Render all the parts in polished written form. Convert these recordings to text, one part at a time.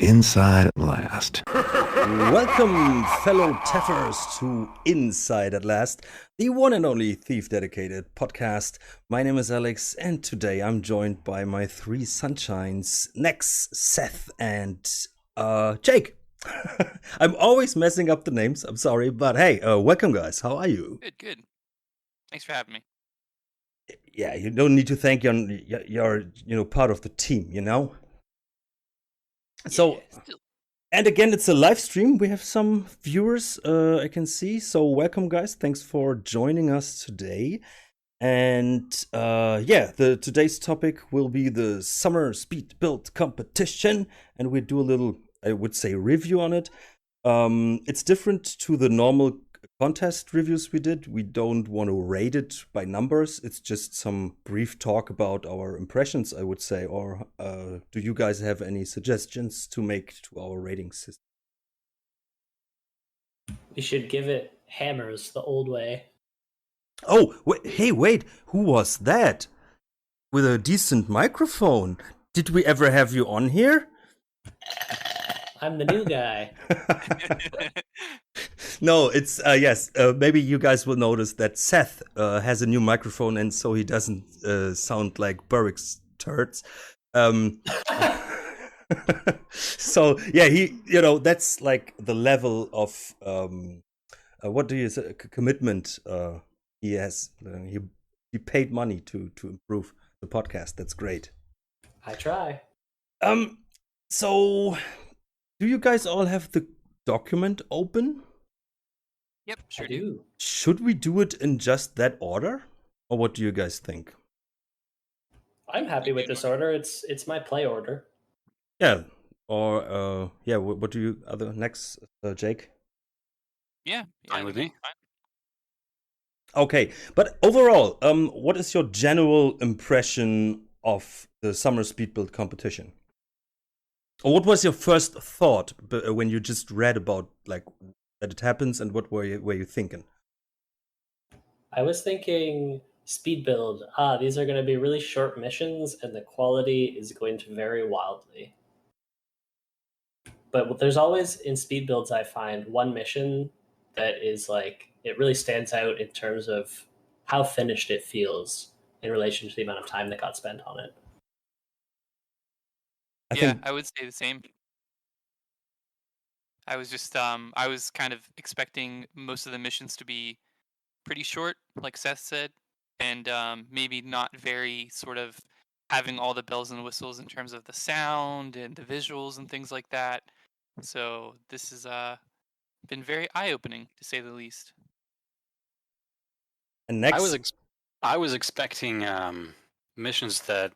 Inside at last. Welcome, fellow Teffers, to Inside at Last, the one and only thief-dedicated podcast. My name is Alex, and today I'm joined by my three sunshines, Nex, Seth, and Jake. I'm always messing up the names, I'm sorry, but hey, welcome guys, how are you? Good. Thanks for having me. Yeah, you don't need to thank you're part of the team, you know? So... Still. And again, it's a live stream. We have some viewers I can see. So welcome, guys. Thanks for joining us today. And today's topic will be the summer speed build competition. And we do a little, I would say, review on it. It's different to the normal contest reviews we did. We don't want to rate it by numbers. It's just some brief talk about our impressions, I would say. Or do you guys have any suggestions to make to our rating system? We should give it hammers the old way. Oh, wait, who was that? With a decent microphone. Did we ever have you on here? I'm the new guy. No, it's yes. Maybe you guys will notice that Seth has a new microphone, and so he doesn't sound like Burrick's turds. So yeah, that's like the level of what do you say, commitment he has. He paid money to improve the podcast. That's great. I try. So do you guys all have the document open? Yep, sure I do. Should we do it in just that order? Or what do you guys think? I'm happy with this order. It's my play order. Yeah. Or, what do you, next, Jake? Yeah, Fine with me. Fine. Okay, but overall, what is your general impression of the summer speed build competition? Or what was your first thought when you just read about, like, that it happens, and what were you thinking? I was thinking speed build. These are going to be really short missions, and the quality is going to vary wildly. But there's always, in speed builds, I find one mission that is like, it really stands out in terms of how finished it feels in relation to the amount of time that got spent on it. I would say the same. I was just I was kind of expecting most of the missions to be pretty short, like Seth said, and maybe not very sort of having all the bells and whistles in terms of the sound and the visuals and things like that. So this has been very eye-opening, to say the least. And next, I was expecting missions that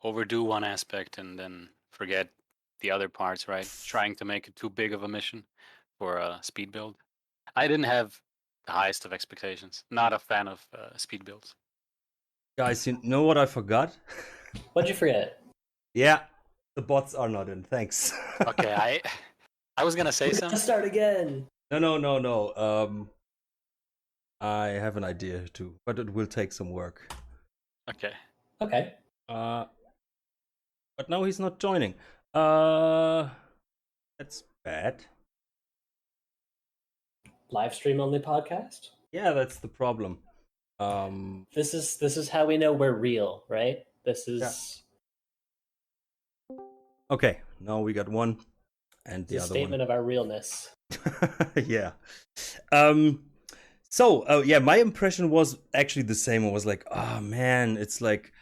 overdo one aspect and then forget the other parts, right? Trying to make it too big of a mission for a speed build. I didn't have the highest of expectations. Not a fan of speed builds. guys, you know what I forgot? What'd you forget? Yeah, the bots are not in. Thanks. Okay, I was gonna say Let's something. start again. No. I have an idea too, but it will take some work. Okay. But now he's not joining. That's bad. Live stream only podcast. Yeah, that's the problem. This is how we know we're real, right? This is Okay, now we got one, and the a other statement of our realness. one. Yeah. My impression was actually the same. I was like, oh man, it's like,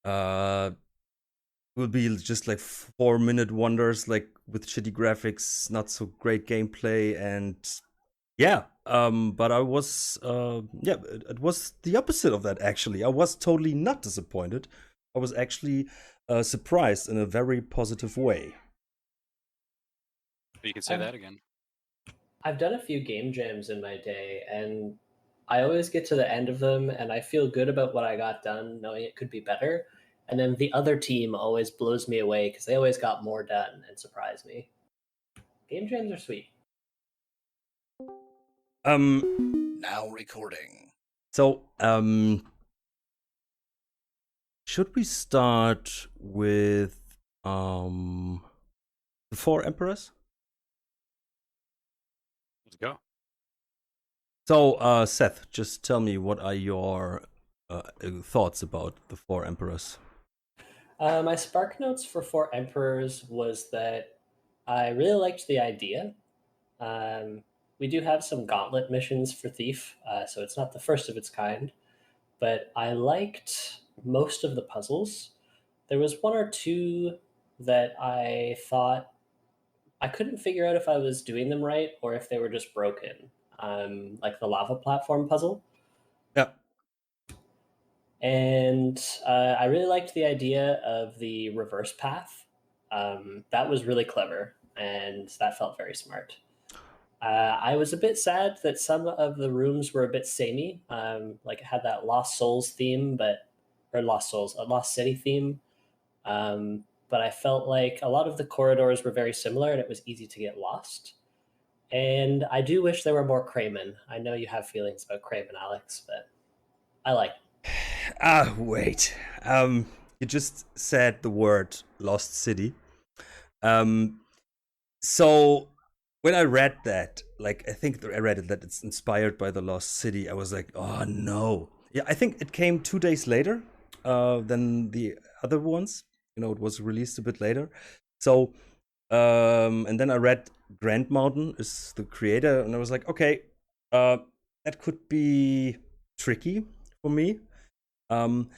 will be just like 4-minute wonders, like with shitty graphics, not so great gameplay, and but I was, it was the opposite of that, actually. I was totally not disappointed. I was actually surprised in a very positive way. You can say that again. I've done a few game jams in my day, and I always get to the end of them, and I feel good about what I got done, knowing it could be better. And then the other team always blows me away because they always got more done and surprise me. Game jams are sweet. Now recording. So, should we start with the The Four Emperors. Let's go. So, Seth, just tell me, what are your thoughts about the Four Emperors? My spark notes for Four Emperors was that I really liked the idea. We do have some gauntlet missions for Thief, so it's not the first of its kind, but I liked most of the puzzles. There was one or two that I thought I couldn't figure out if I was doing them right or if they were just broken, like the lava platform puzzle. Yeah. And I really liked the idea of the reverse path. That was really clever, and that felt very smart. I was a bit sad that some of the rooms were a bit samey. Like it had that Lost Souls theme, or Lost Souls, a Lost City theme. But I felt like a lot of the corridors were very similar, and it was easy to get lost. And I do wish there were more Craymen. I know you have feelings about Craymen, Alex, but I like. Wait. You just said the word Lost City. So when I read that, like, I think I read it that it's inspired by the Lost City, I was like, oh no. Yeah, I think it came 2 days later than the other ones. You know, it was released a bit later. So, and then I read Grand Mountain is the creator, and I was like, okay, that could be tricky for me. And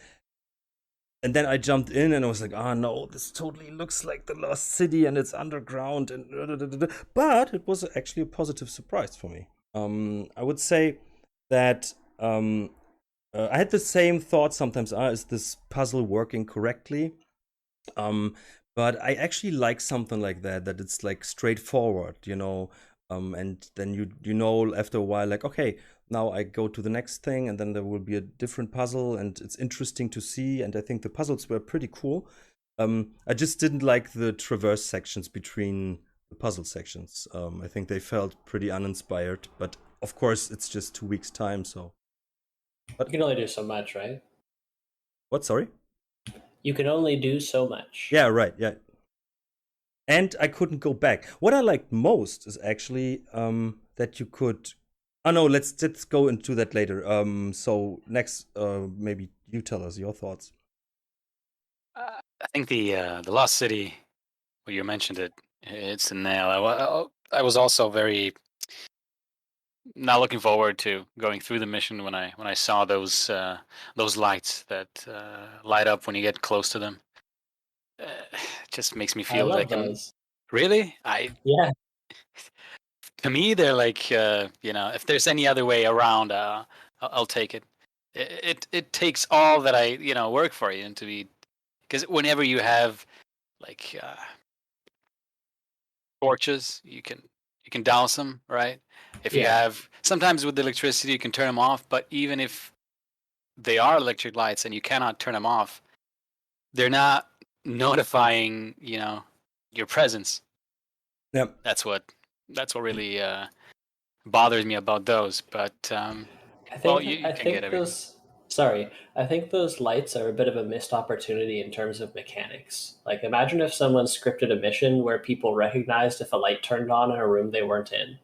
then I jumped in and I was like, oh no, this totally looks like the Lost City and it's underground and but it was actually a positive surprise for me. I would say that I had the same thought sometimes, is this puzzle working correctly? But I actually like something like that it's like straightforward, you know, and then you know after a while, like, okay, now I go to the next thing, and then there will be a different puzzle, and it's interesting to see. And I think the puzzles were pretty cool. I just didn't like the traverse sections between the puzzle sections. I think they felt pretty uninspired, but of course, it's just 2 weeks' time, so. You can only do so much, right? What? Sorry? You can only do so much. Yeah, right. Yeah. And I couldn't go back. What I liked most is actually that you could. Oh no, let's go into that later. So next, maybe you tell us your thoughts. I think the Lost City, well, you mentioned it. It's a nail. I was also very not looking forward to going through the mission when I saw those lights that light up when you get close to them. It just makes me I feel love like those. really. Yeah, To me, they're like you know, if there's any other way around, I'll take it. It takes all that I work for you, and to be, because whenever you have like torches, you can douse them, right? If you yeah. have, sometimes with electricity you can turn them off, but even if they are electric lights and you cannot turn them off, they're not notifying your presence. Yep. That's what really bothers me about those. But well, you I can get think everything. I think those lights are a bit of a missed opportunity in terms of mechanics. Like imagine if someone scripted a mission where people recognized if a light turned on in a room they weren't in.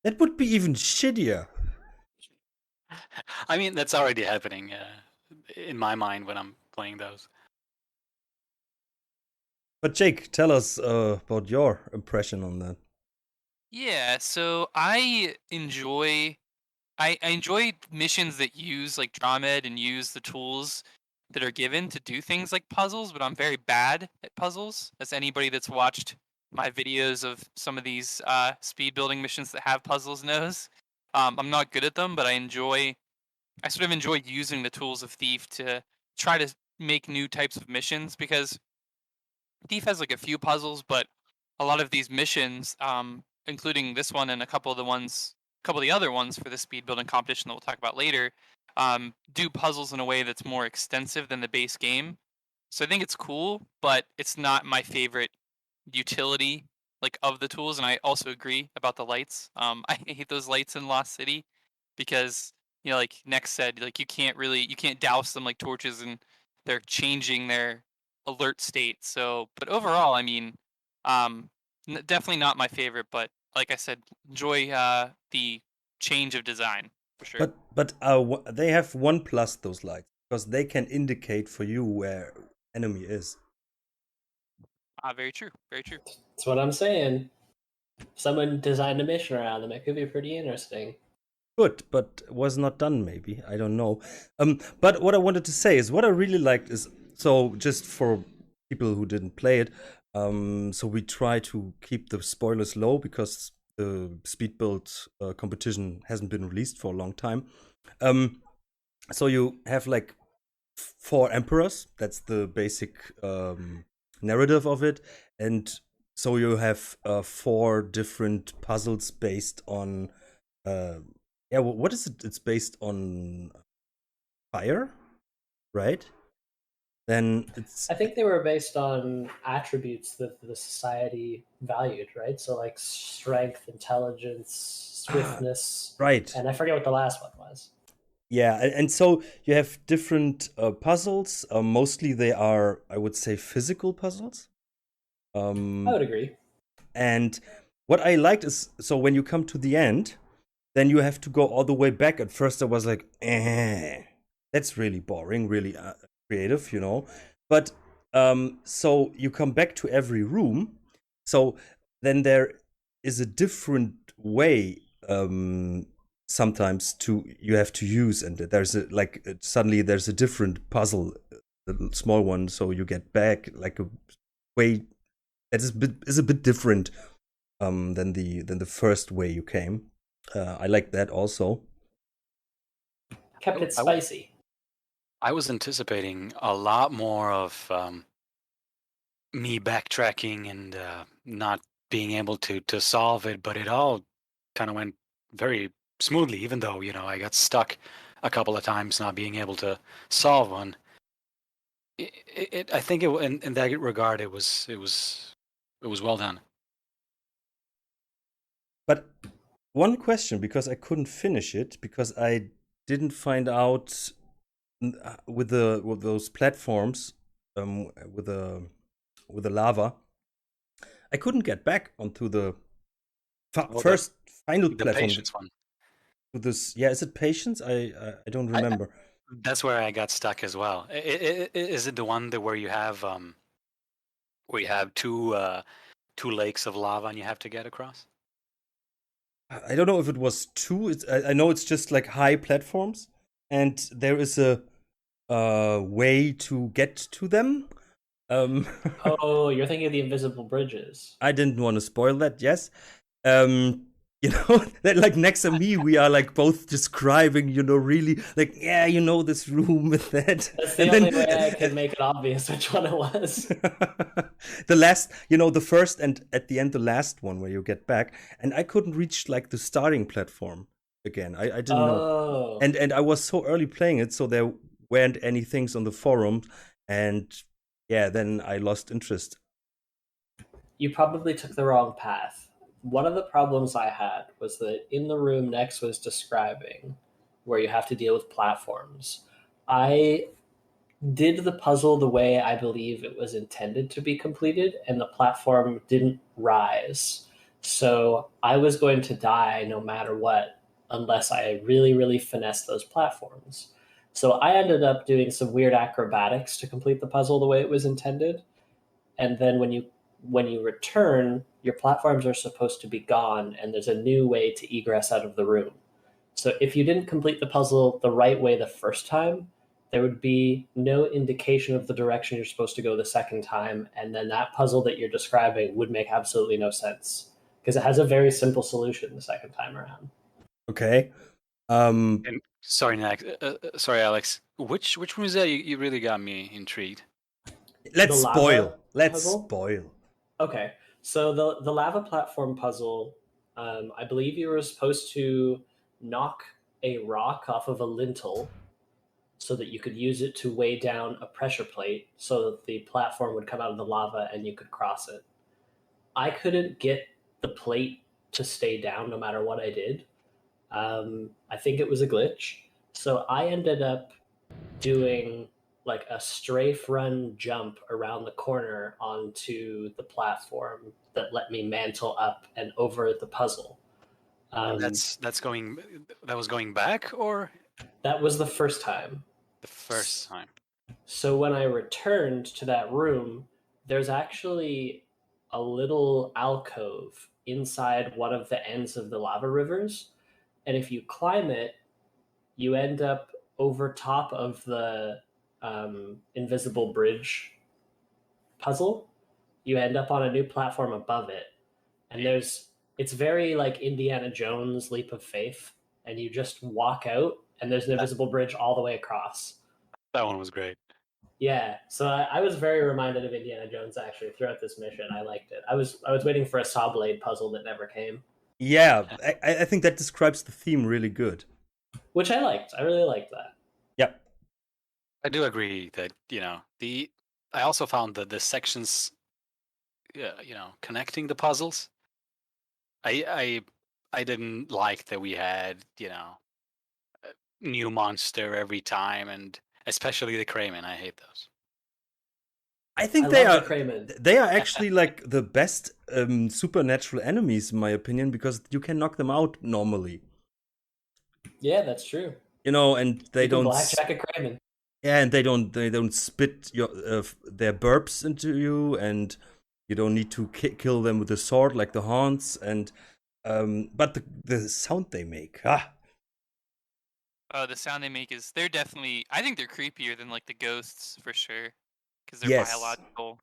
That would be even shittier. I mean, that's already happening in my mind when I'm playing those. But Jake, tell us about your impression on that. Yeah, so I enjoy missions that use like Dramed and use the tools that are given to do things like puzzles, but I'm very bad at puzzles. As anybody that's watched my videos of some of these speed building missions that have puzzles knows. I'm not good at them, but I sort of enjoy using the tools of Thief to try to make new types of missions, because Thief has like a few puzzles, but a lot of these missions, including this one and a couple of the other ones for the speed building competition that we'll talk about later, do puzzles in a way that's more extensive than the base game. So I think it's cool, but it's not my favorite utility like of the tools. And I also agree about the lights. I hate those lights in Lost City because like Next said, like you can't douse them like torches, and they're changing their alert state. So, but overall, I mean, Definitely not my favorite, but like I said, enjoy the change of design for sure. But they have one plus those lights because they can indicate for you where enemy is. Very true. Very true. That's what I'm saying. Someone designed a mission around them. It could be pretty interesting. Good, but was not done. Maybe I don't know. But what I wanted to say is what I really liked is so just for people who didn't play it. So we try to keep the spoilers low because the Speedbuild competition hasn't been released for a long time. So you have like 4 emperors. That's the basic narrative of it, and so you have 4 different puzzles based on. Yeah, what is it? It's based on fire, right? Then it's. I think they were based on attributes that the society valued, right? So like strength, intelligence, swiftness, right. and I forget what the last one was. Yeah, and so you have different puzzles. Mostly they are, I would say, physical puzzles. I would agree. And what I liked is, so when you come to the end, then you have to go all the way back. At first I was like, that's really boring, really creative, you know. But so you come back to every room. So then there is a different way sometimes you have to use, and there's suddenly there's a different puzzle, a small one, so you get back like a way that is a bit different than the first way you came. I like that also. Kept it spicy. I was anticipating a lot more of me backtracking and not being able to solve it, but it all kind of went very smoothly, even though, I got stuck a couple of times not being able to solve one. I think in that regard, it was well done. But one question, because I couldn't finish it, because I didn't find out with those platforms, with the lava, I couldn't get back onto the first final the platform. Patience one. With this, yeah, is it Patience? I don't remember. That's where I got stuck as well. Is it the one where you have two lakes of lava and you have to get across? I don't know if it was 2. I know it's just like high platforms, and there is a way to get to them. Oh, you're thinking of the invisible bridges. I didn't want to spoil that. Yes. That like next to me, we are like both describing, really like, yeah, this room with that. That's the only way I can make it obvious which one it was. The last, the first and at the end, the last one where you get back, and I couldn't reach like the starting platform again. I didn't know, and I was so early playing it, so there weren't any things on the forum, and yeah, then I lost interest. You probably took the wrong path. One of the problems I had was that in the room next was describing where you have to deal with platforms. I did the puzzle the way I believe it was intended to be completed, and the platform didn't rise. So I was going to die no matter what, unless I really, really finessed those platforms. So I ended up doing some weird acrobatics to complete the puzzle the way it was intended. And then when you return, your platforms are supposed to be gone, and there's a new way to egress out of the room. So if you didn't complete the puzzle the right way the first time, there would be no indication of the direction you're supposed to go the second time, and then that puzzle that you're describing would make absolutely no sense because it has a very simple solution the second time around. Okay. And sorry, Alex. Which one was that? You really got me intrigued. Let's spoil. Okay, so the lava platform puzzle, I believe you were supposed to knock a rock off of a lintel so that you could use it to weigh down a pressure plate so that the platform would come out of the lava and you could cross it. I couldn't get the plate to stay down no matter what I did. I think it was a glitch. So I ended up doing like a strafe run jump around the corner onto the platform that let me mantle up and over the puzzle. That was going back, or That was the first time. the first time? So when I returned to that room, there's actually a little alcove inside one of the ends of the lava rivers. And if you climb it, you end up over top of the invisible bridge puzzle. You end up on a new platform above it. And it's very like Indiana Jones leap of faith. And you just walk out, and there's an invisible bridge all the way across. That one was great. Yeah, so I was very reminded of Indiana Jones actually throughout this mission. I liked it. I was waiting for a saw blade puzzle that never came, Yeah, I think that describes the theme really good. which I liked. I really liked that. Yep. I do agree that I also found that the sections, connecting the puzzles. I didn't like that we had a new monster every time, and especially the Craymen. I hate those. I think I they love are the Craymen. they are actually like the best supernatural enemies, in my opinion, because you can knock them out normally. Yeah, that's true. And they You can don't. blackjack a Crayman. Yeah, and they don't spit their burps into you, and you don't need to kill them with a sword like the haunts. And but the sound they make, The sound they make they're definitely, I think they're creepier than like the ghosts for sure, because they're yes. biological.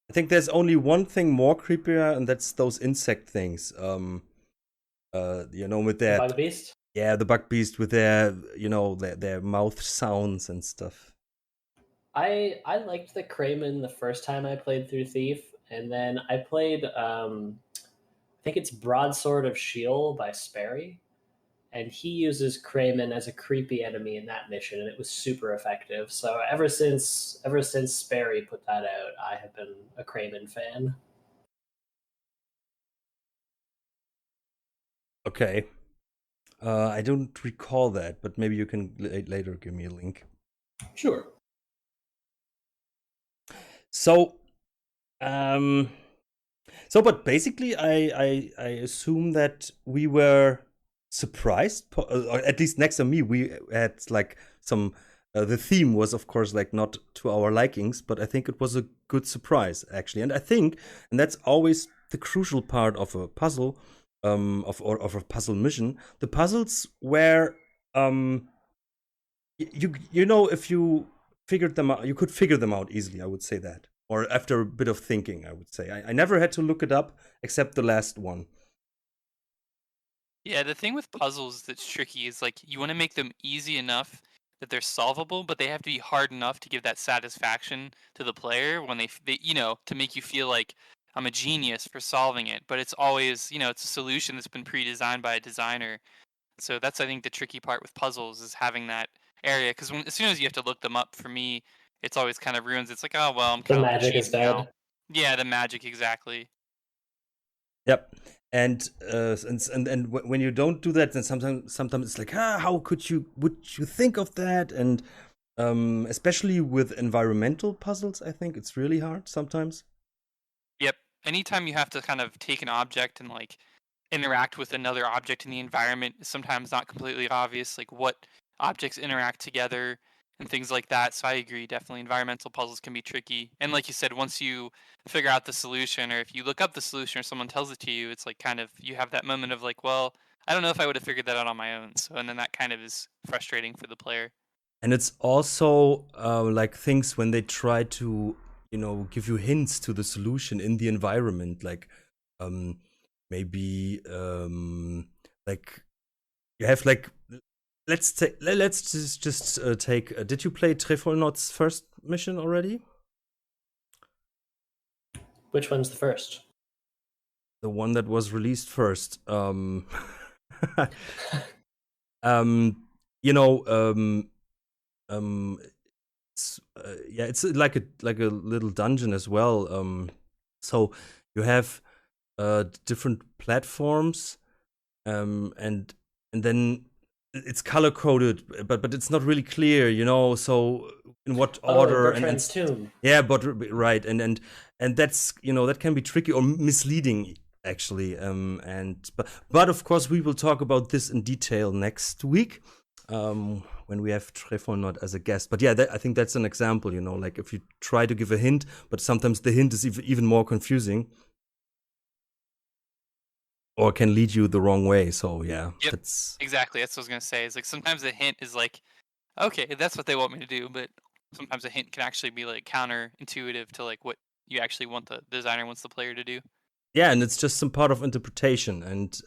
I think there's only one thing more creepier, and that's those insect things. With The their Bug Beast. yeah, the bug beast with their their mouth sounds and stuff. I liked the Crayman the first time I played through Thief, and then I played I think it's Broadsword of Sheol by Sperry, and he uses Crayman as a creepy enemy in that mission, and it was super effective. So ever since Sperry put that out, I have been a Crayman fan. Okay. I don't recall that, but maybe you can later give me a link. Sure. So, but basically, I assume that we were surprised, or at least next to me, we had like some. The theme was, of course, like not to our likings, but I think it was a good surprise actually, and that's always the crucial part of a puzzle, of a puzzle mission. The puzzles where if you figured them out, you could figure them out easily. I would say that, or after a bit of thinking, I would say. I never had to look it up except the last one. Yeah, the thing with puzzles that's tricky is like you want to make them easy enough that they're solvable, but they have to be hard enough to give that satisfaction to the player when they to make you feel like I'm a genius for solving it. But it's always, it's a solution that's been pre-designed by a designer. So that's, I think, the tricky part with puzzles is having that area, because as soon as you have to look them up, for me, it's always kind of ruins. It's like, oh well, I'm The kind of like magic is cheating dead. now. Yeah, the magic, exactly. Yep. And when you don't do that, then sometimes it's like, how would you think of that? And especially with environmental puzzles, I think it's really hard sometimes. Yep. Anytime you have to kind of take an object and like interact with another object in the environment is sometimes not completely obvious, like what objects interact together and things like that. So I agree, definitely environmental puzzles can be tricky. And like you said, once you figure out the solution, or if you look up the solution or someone tells it to you, it's like kind of you have that moment of like, well, I don't know if I would have figured that out on my own. So, and then that kind of is frustrating for the player. And it's also like things when they try to give you hints to the solution in the environment, like maybe like you have like let's just take did you play Trefolnot's first mission already? Which one's the first? The one that was released first. It's like a little dungeon as well. So you have different platforms, and then it's color coded, but it's not really clear, you know. So in what order? Bertrand's Tomb. Yeah, but right, and that's, you know, that can be tricky or misleading actually. But of course we will talk about this in detail next week, when we have Trefonot as a guest. But yeah, I think that's an example, you know, like if you try to give a hint, but sometimes the hint is even more confusing, or can lead you the wrong way. So yeah, Yep. that's Exactly. That's what I was gonna say. Is like sometimes a hint is like, okay, that's what they want me to do, but sometimes a hint can actually be like counterintuitive to like what you actually want the designer wants the player to do. yeah, and it's just some part of interpretation, and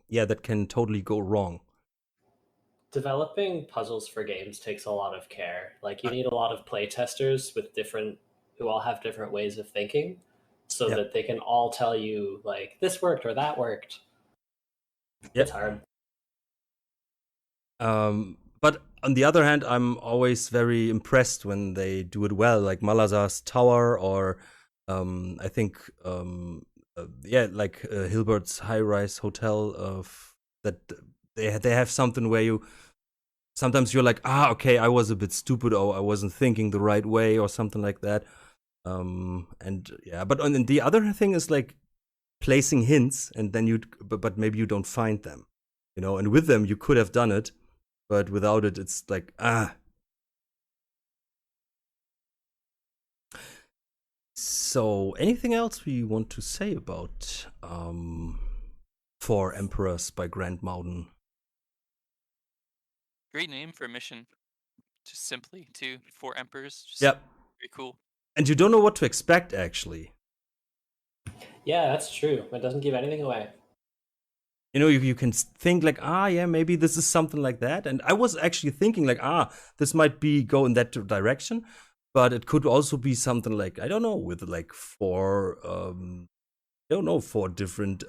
yeah, that can totally go wrong. Developing puzzles for games takes a lot of care. Like you need a lot of play testers who all have different ways of thinking, so Yep. that they can all tell you like this worked or that worked. Yep. It's hard. But on the other hand, I'm always very impressed when they do it well, like Malazar's Tower, or I think Hilbert's high-rise hotel. That they have something where you sometimes you're like, okay, I was a bit stupid, or I wasn't thinking the right way, or something like that. And yeah, but on the other thing is like placing hints, and then but maybe you don't find them, you know. And with them, you could have done it. But without it, it's like, So, anything else we want to say about Four Emperors by Grant Mouden? Great name for a mission. Just simply to 4 Emperors. Just Yep. very cool. And you don't know what to expect, actually. Yeah, that's true. It doesn't give anything away. You know, you can think like, yeah, maybe this is something like that. And I was actually thinking like, this might go in that direction. But it could also be something like, I don't know, with like 4 different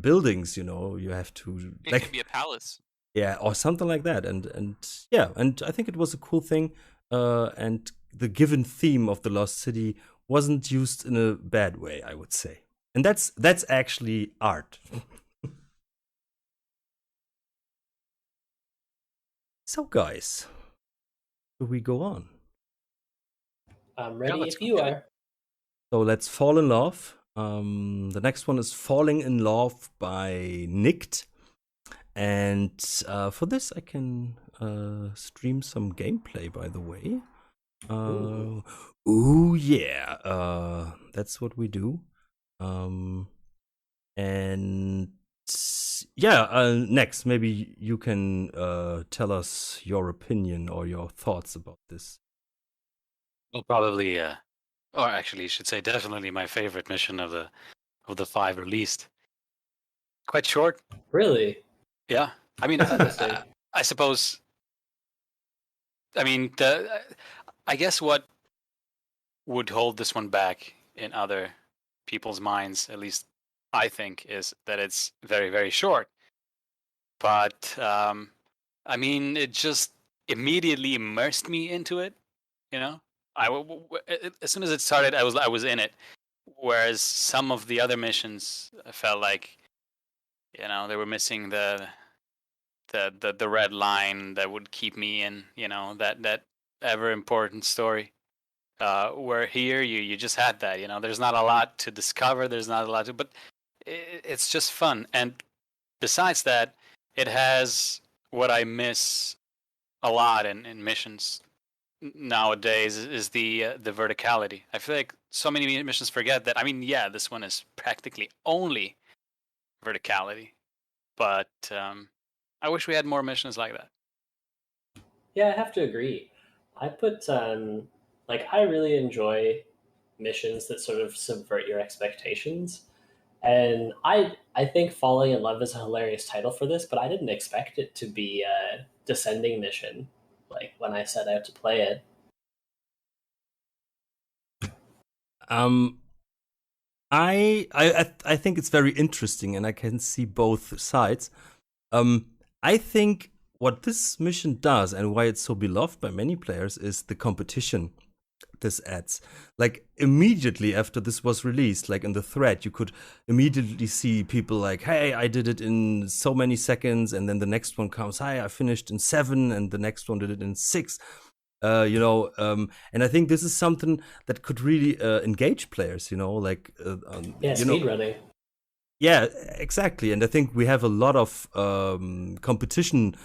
buildings, you know. You have to... It like, could be a palace. Yeah, or something like that. And yeah, and I think it was a cool thing. And the given theme of the Lost City wasn't used in a bad way, I would say. And that's actually art. So, guys, do we go on? I'm ready let's if go you get it. are. So let's fall in love. The next one is Falling in Love by Nicked. And for this, I can stream some gameplay, by the way. Ooh, yeah. That's what we do. And yeah, next, maybe you can tell us your opinion or your thoughts about this. Well, probably, or actually, you should say definitely my favorite mission of the 5 released. Quite short. Really? Yeah. I mean, I suppose. I mean, I guess what would hold this one back in other people's minds, at least I think, is that it's very, very short. But I mean, it just immediately immersed me into it. You know, as soon as it started, I was in it. Whereas some of the other missions, I felt like, you know, they were missing the red line that would keep me in. You know, that ever important story. Where here you just had that. You know, there's not a lot to discover. There's not a lot to, but it's just fun. And besides that, it has what I miss a lot in missions nowadays is the verticality. I feel like so many missions forget that. I mean, yeah, this one is practically only verticality, but I wish we had more missions like that. Yeah, I have to agree. I put I really enjoy missions that sort of subvert your expectations. And I think Falling in Love is a hilarious title for this, but I didn't expect it to be a descending mission, like when I set out to play it. I think it's very interesting, and I can see both sides. I think what this mission does and why it's so beloved by many players is the competition. this adds. Like immediately after this was released, like in the thread, you could immediately see people like, hey, I did it in so many seconds, and then the next one comes, hey, I finished in 7, and the next one did it in 6. And I think this is something that could really engage players, like speedrunning. Yeah, exactly. And I think we have a lot of competition.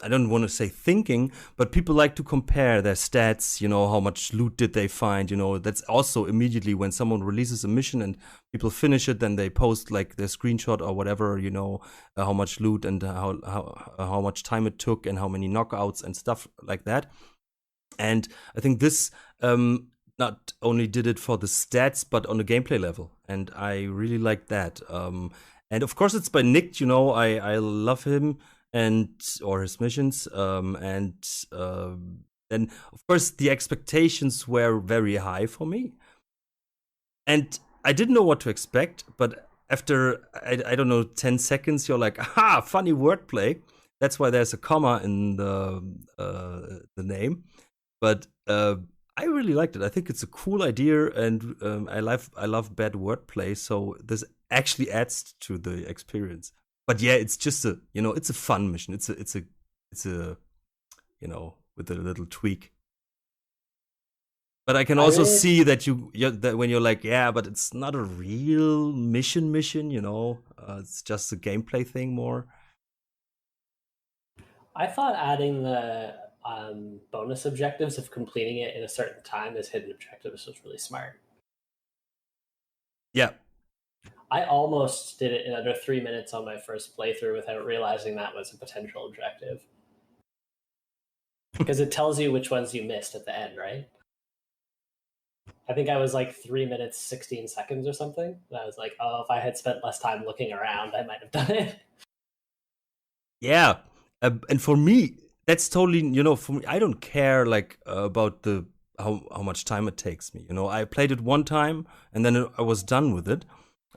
I don't want to say thinking, but people like to compare their stats, how much loot did they find, that's also immediately when someone releases a mission and people finish it, then they post like their screenshot or whatever, how much loot and how much time it took and how many knockouts and stuff like that. And I think this not only did it for the stats, but on the gameplay level. And I really like that. And of course it's by Nick, I love him or his missions. And of course the expectations were very high for me. And I didn't know what to expect, but after, I don't know, 10 seconds, you're like, aha, funny wordplay. That's why there's a comma in the name. But I really liked it. I think it's a cool idea, and I love bad wordplay. So this actually adds to the experience. But yeah, it's just it's a fun mission. It's a with a little tweak. But I can also see that that when you're like, yeah, but it's not a real mission. It's just a gameplay thing more. I thought adding the bonus objectives of completing it in a certain time as hidden objectives was really smart. Yeah. I almost did it in under 3 minutes on my first playthrough without realizing that was a potential objective. Because it tells you which ones you missed at the end, right? I think I was like 3 minutes, 16 seconds or something. And I was like, oh, if I had spent less time looking around, I might have done it. Yeah. And for me, that's totally, for me, I don't care like about how much time it takes me. I played it one time and then I was done with it.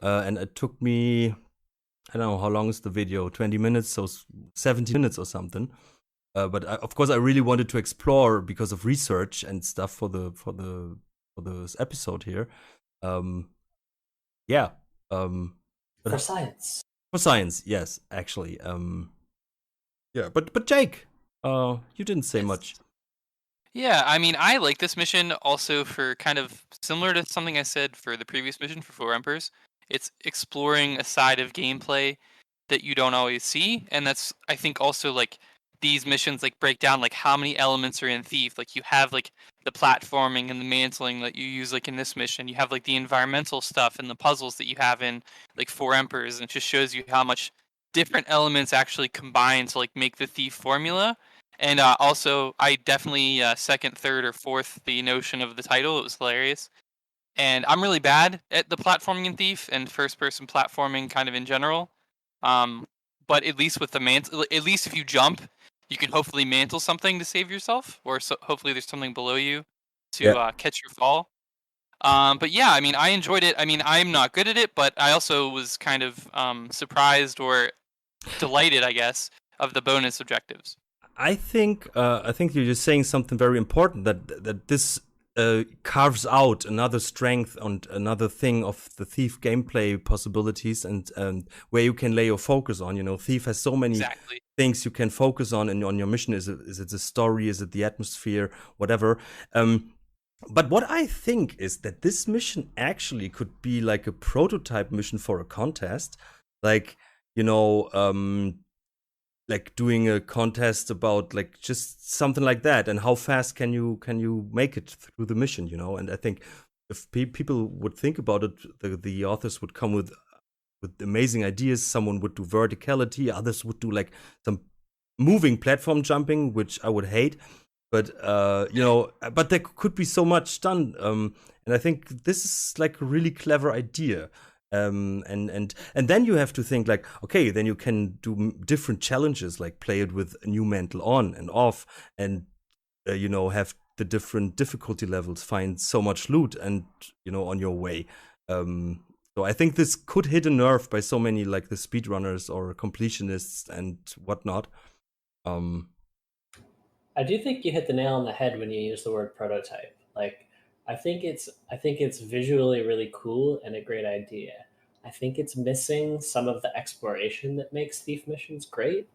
And it took me, I don't know, how long is the video? 20 minutes, so 70 minutes or something. But of course, I really wanted to explore because of research and stuff for this episode here. Yeah. For science. For science, yes, actually. Yeah, but Jake, you didn't say much. Yeah, I mean, I like this mission also for kind of similar to something I said for the previous mission for Four Emperors. It's exploring a side of gameplay that you don't always see, and that's, I think, also like these missions like break down like how many elements are in Thief. Like you have like the platforming and the mantling that you use like in this mission. You have like the environmental stuff and the puzzles that you have in like Four Emperors, and it just shows you how much different elements actually combine to like make the Thief formula. And also, I definitely second, third, or fourth the notion of the title. It was hilarious. And I'm really bad at the platforming in Thief and first-person platforming kind of in general. But at least with the at least if you jump, you can hopefully mantle something to save yourself, or hopefully there's something below you to catch your fall. But yeah, I mean, I enjoyed it. I mean, I'm not good at it, but I also was kind of surprised or delighted, I guess, of the bonus objectives. I think you're just saying something very important, that this carves out another strength and another thing of the Thief gameplay possibilities, and where you can lay your focus on. Thief has so many things you can focus on on your mission. Is it the story? Is it the atmosphere? Whatever. But what I think is that this mission actually could be like a prototype mission for a contest, like like doing a contest about like just something like that, and how fast can you make it through the mission, And I think if people would think about it, the authors would come with amazing ideas. Someone would do verticality, others would do like some moving platform jumping, which I would hate. But but there could be so much done, and I think this is like a really clever idea. And then you have to think like, okay, then you can do different challenges, like play it with a new mantle on and off, and have the different difficulty levels, find so much loot, and on your way. So I think this could hit a nerve by so many like the speedrunners or completionists and whatnot. I do think you hit the nail on the head when you use the word prototype. Like, I think it's visually really cool and a great idea. I think it's missing some of the exploration that makes thief missions great.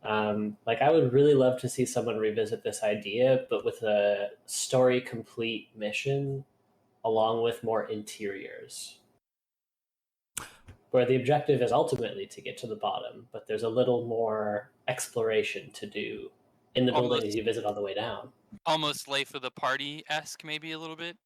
Like, I would really love to see someone revisit this idea, but with a story complete mission along with more interiors, where the objective is ultimately to get to the bottom, but there's a little more exploration to do in the buildings Almost you visit on the way down. almost life of the party-esque, maybe a little bit.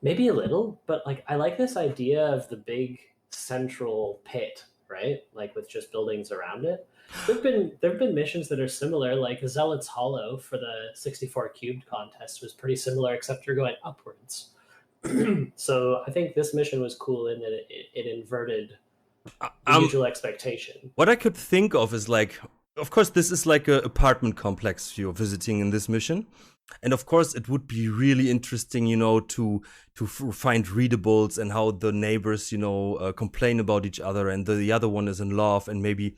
Maybe a little, but like I like this idea of the big central pit, right? Like with just buildings around it. There've been missions that are similar, like Zealot's Hollow for the 64 cubed contest was pretty similar, except you're going upwards. So I think this mission was cool in that it inverted the usual expectation. What I could think of is like, of course, this is like an apartment complex you're visiting in this mission. And of course, it would be really interesting, to find readables and how the neighbors, complain about each other, and the other one is in love, and maybe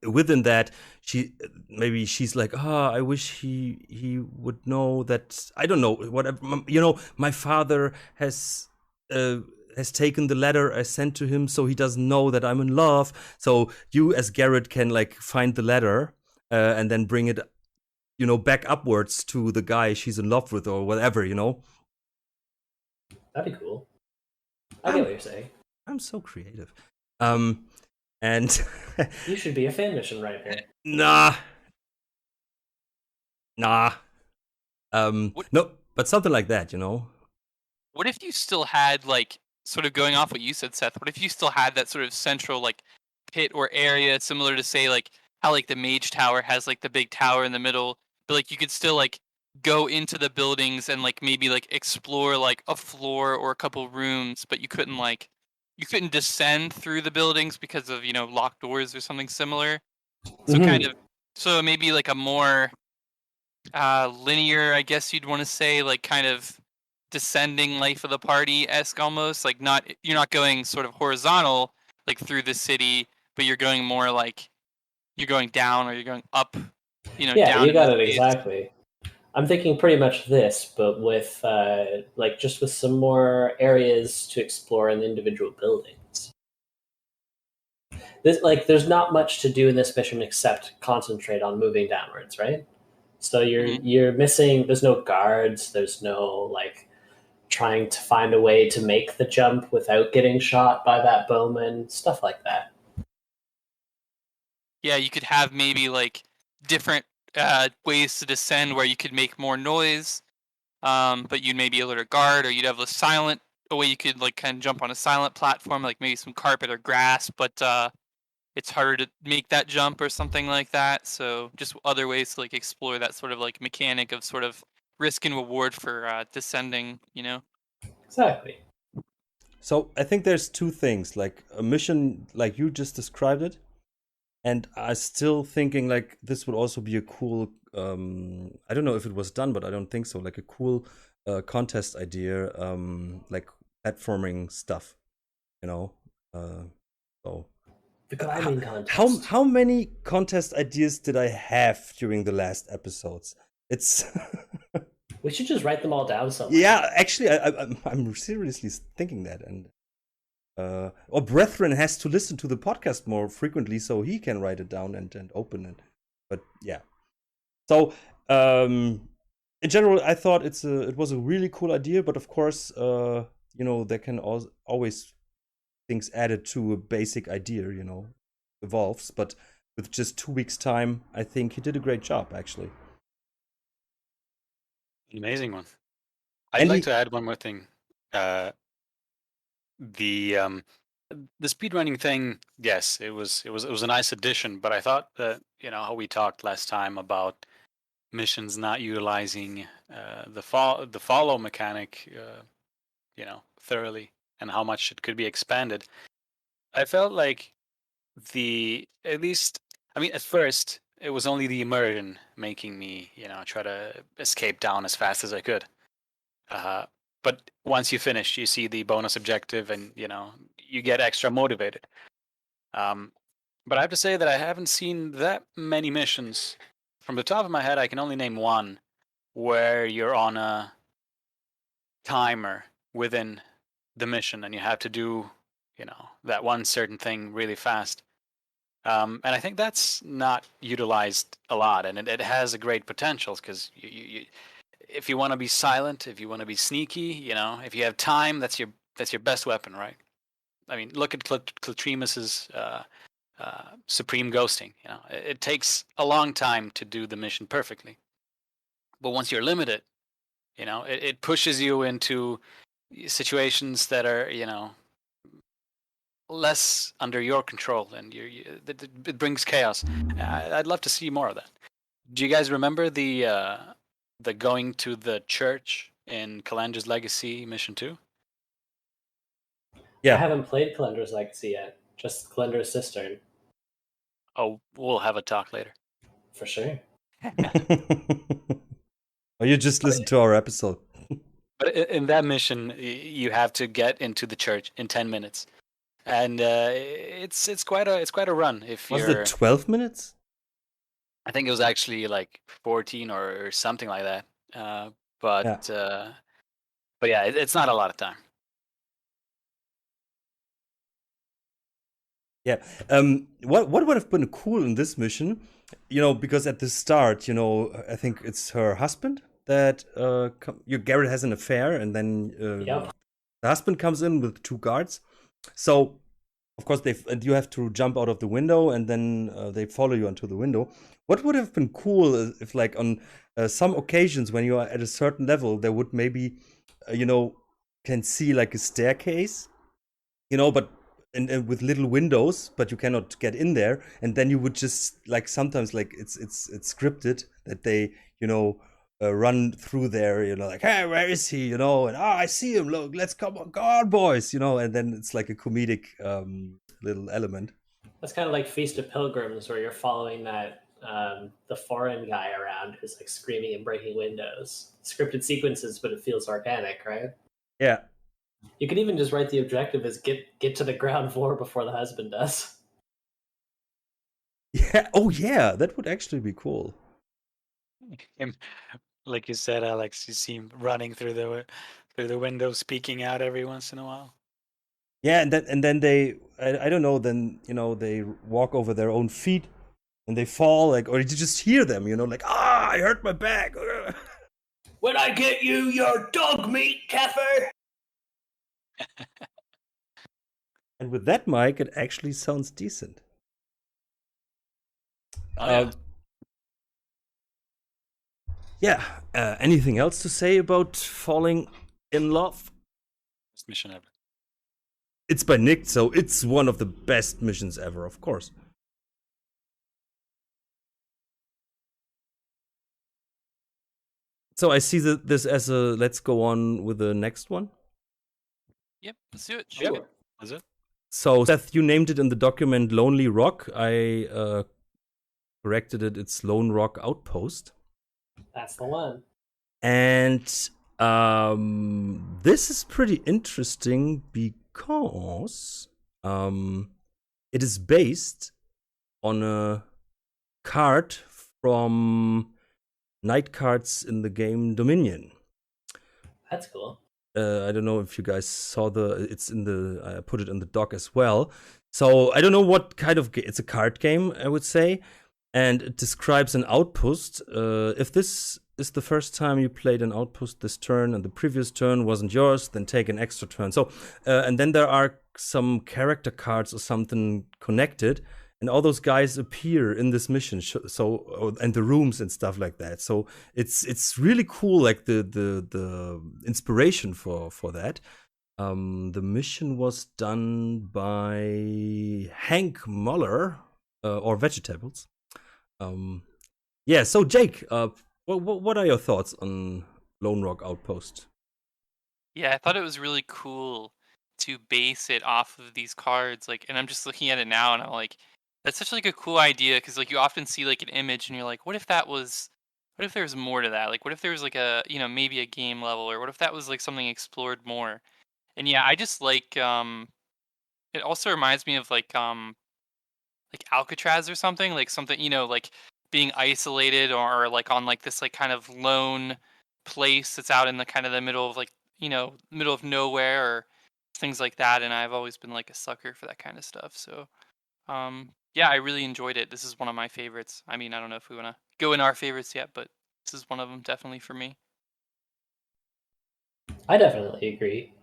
within that, she's like, I wish he would know that, I don't know, whatever, my father has taken the letter I sent to him, so he doesn't know that I'm in love. So you, as Garrett, can like find the letter and then bring it, back upwards to the guy she's in love with or whatever, That'd be cool. I get what you're saying. I'm so creative. And You should be a fan mission writer. nah. What- No, but something like that, What if you still had, like, sort of going off what you said, Seth? What if you still had that sort of central, like, pit or area, similar to, say, like how like the Mage Tower has like the big tower in the middle, but like you could still like go into the buildings and like maybe like explore like a floor or a couple rooms, but you couldn't descend through the buildings because of locked doors or something similar. So kind of so maybe like a more linear, I guess you'd want to say, like kind of descending life of the party esque almost, like you're not going sort of horizontal like through the city, but you're going more like you're going down or you're going up, Yeah, down. you got it exactly. I'm thinking pretty much this, but with like just with some more areas to explore in the individual buildings. There's not much to do in this mission except concentrate on moving downwards, right? So you're missing. There's no guards. There's no like trying to find a way to make the jump without getting shot by that bowman. Stuff like that. Yeah, you could have maybe like different ways to descend where you could make more noise, but you'd maybe alert a guard, or you'd have a way you could like kind of jump on a silent platform, like maybe some carpet or grass, but it's harder to make that jump or something like that. So just other ways to like explore that sort of like mechanic of sort of risk and reward for descending, Exactly. So I think there's two things, like a mission like you just described it, and I'm still thinking like this would also be a cool, I don't know if it was done, but I don't think so, like a cool contest idea, like platforming stuff, so The climbing contest. how many contest ideas did I have during the last episodes? It's We should just write them all down somewhere. yeah, actually, I'm seriously thinking that, and or Brethren has to listen to the podcast more frequently so he can write it down and open it. But yeah, so in general, I thought it was a really cool idea, but of course, there can always things added to a basic idea, evolves. But with just 2 weeks time, I think he did a great job, actually. Amazing one. I'd like to add one more thing. The speedrunning thing, yes, it was a nice addition, but I thought that how we talked last time about missions not utilizing the follow mechanic thoroughly, and how much it could be expanded. I felt like at first it was only the immersion making me try to escape down as fast as I could. But once you finish, you see the bonus objective, and you get extra motivated. But I have to say that I haven't seen that many missions from the top of my head, I can only name one where you're on a timer within the mission and you have to do, that one certain thing really fast. And I think that's not utilized a lot, and it has a great potential because if you want to be silent, if you want to be sneaky, if you have time, that's your best weapon, right? I mean, look at Clatremus's supreme ghosting. It takes a long time to do the mission perfectly, but once you're limited, it pushes you into situations that are less under your control, and it brings chaos. I'd love to see more of that. Do you guys remember the going to the church in Kalandra's Legacy Mission 2? I haven't played Kalendra's Legacy yet. Just Kalendra's Cistern. Oh, we'll have a talk later. For sure. Or you just listen to our episode. But in that mission, you have to get into the church in 10 minutes. And it's quite a run. Was it 12 minutes? I think it was actually like 14 or something like that. But yeah, it's not a lot of time. Yeah. What would have been cool in this mission? Because at the start, I think it's her husband that Garrett has an affair, and then the husband comes in with 2 guards. So, of course, you have to jump out of the window, and then they follow you onto the window. What would have been cool if, like, on some occasions when you are at a certain level, there would maybe, can see like a staircase, but and with little windows, but you cannot get in there, and then you would just like sometimes like it's scripted that they run through there, like, hey, where is he, and I see him, look, let's come on, boys, and then it's like a comedic little element. That's kind of like Feast of Pilgrims, where you're following that the foreign guy around who's like screaming and breaking windows. Scripted sequences, but it feels organic, right? Yeah. You could even just write the objective as get to the ground floor before the husband does. Yeah. Oh yeah, that would actually be cool. Like you said, Alex, you see him running through the window, speaking out every once in a while. Yeah, and then they, I don't know, then they walk over their own feet, and they fall, like, or you just hear them, like, I hurt my back. When I get you your dog meat, Keffer. And with that mic, it actually sounds decent. Anything else to say about falling in love? Best mission ever. It's by Nick, so it's one of the best missions ever, of course. So I see this as a let's go on with the next one. Yep, let's do it. Sure. Is it? So, Seth, you named it in the document Lonely Rock. I corrected it. It's Lone Rock Outpost. That's the one. And this is pretty interesting because it is based on a card from night cards in the game Dominion. That's cool. I don't know if you guys saw I put it in the doc as well. So I don't know what kind of it's a card game, I would say, and it describes an outpost. If this is the first time you played an outpost this turn and the previous turn wasn't yours, then take an extra turn. So and then there are some character cards or something connected, and all those guys appear in this mission. And the rooms and stuff like that. So it's really cool, like the inspiration for that. The mission was done by Hank Muller, or Vegetables. So Jake, what are your thoughts on Lone Rock Outpost? Yeah, I thought it was really cool to base it off of these cards. Like, and I'm just looking at it now, and I'm like, that's such like a cool idea, because like you often see like an image, and you're like, what if there's more to that? Like, what if there was like a maybe a game level, or what if that was like something explored more? And yeah, I just like it also reminds me of like Alcatraz or something, like something like being isolated or like on like this like kind of lone place that's out in the kind of the middle of like middle of nowhere or things like that. And I've always been like a sucker for that kind of stuff. So yeah, I really enjoyed it. This is one of my favorites. I mean, I don't know if we want to go in our favorites yet, but this is one of them definitely for me. I definitely agree.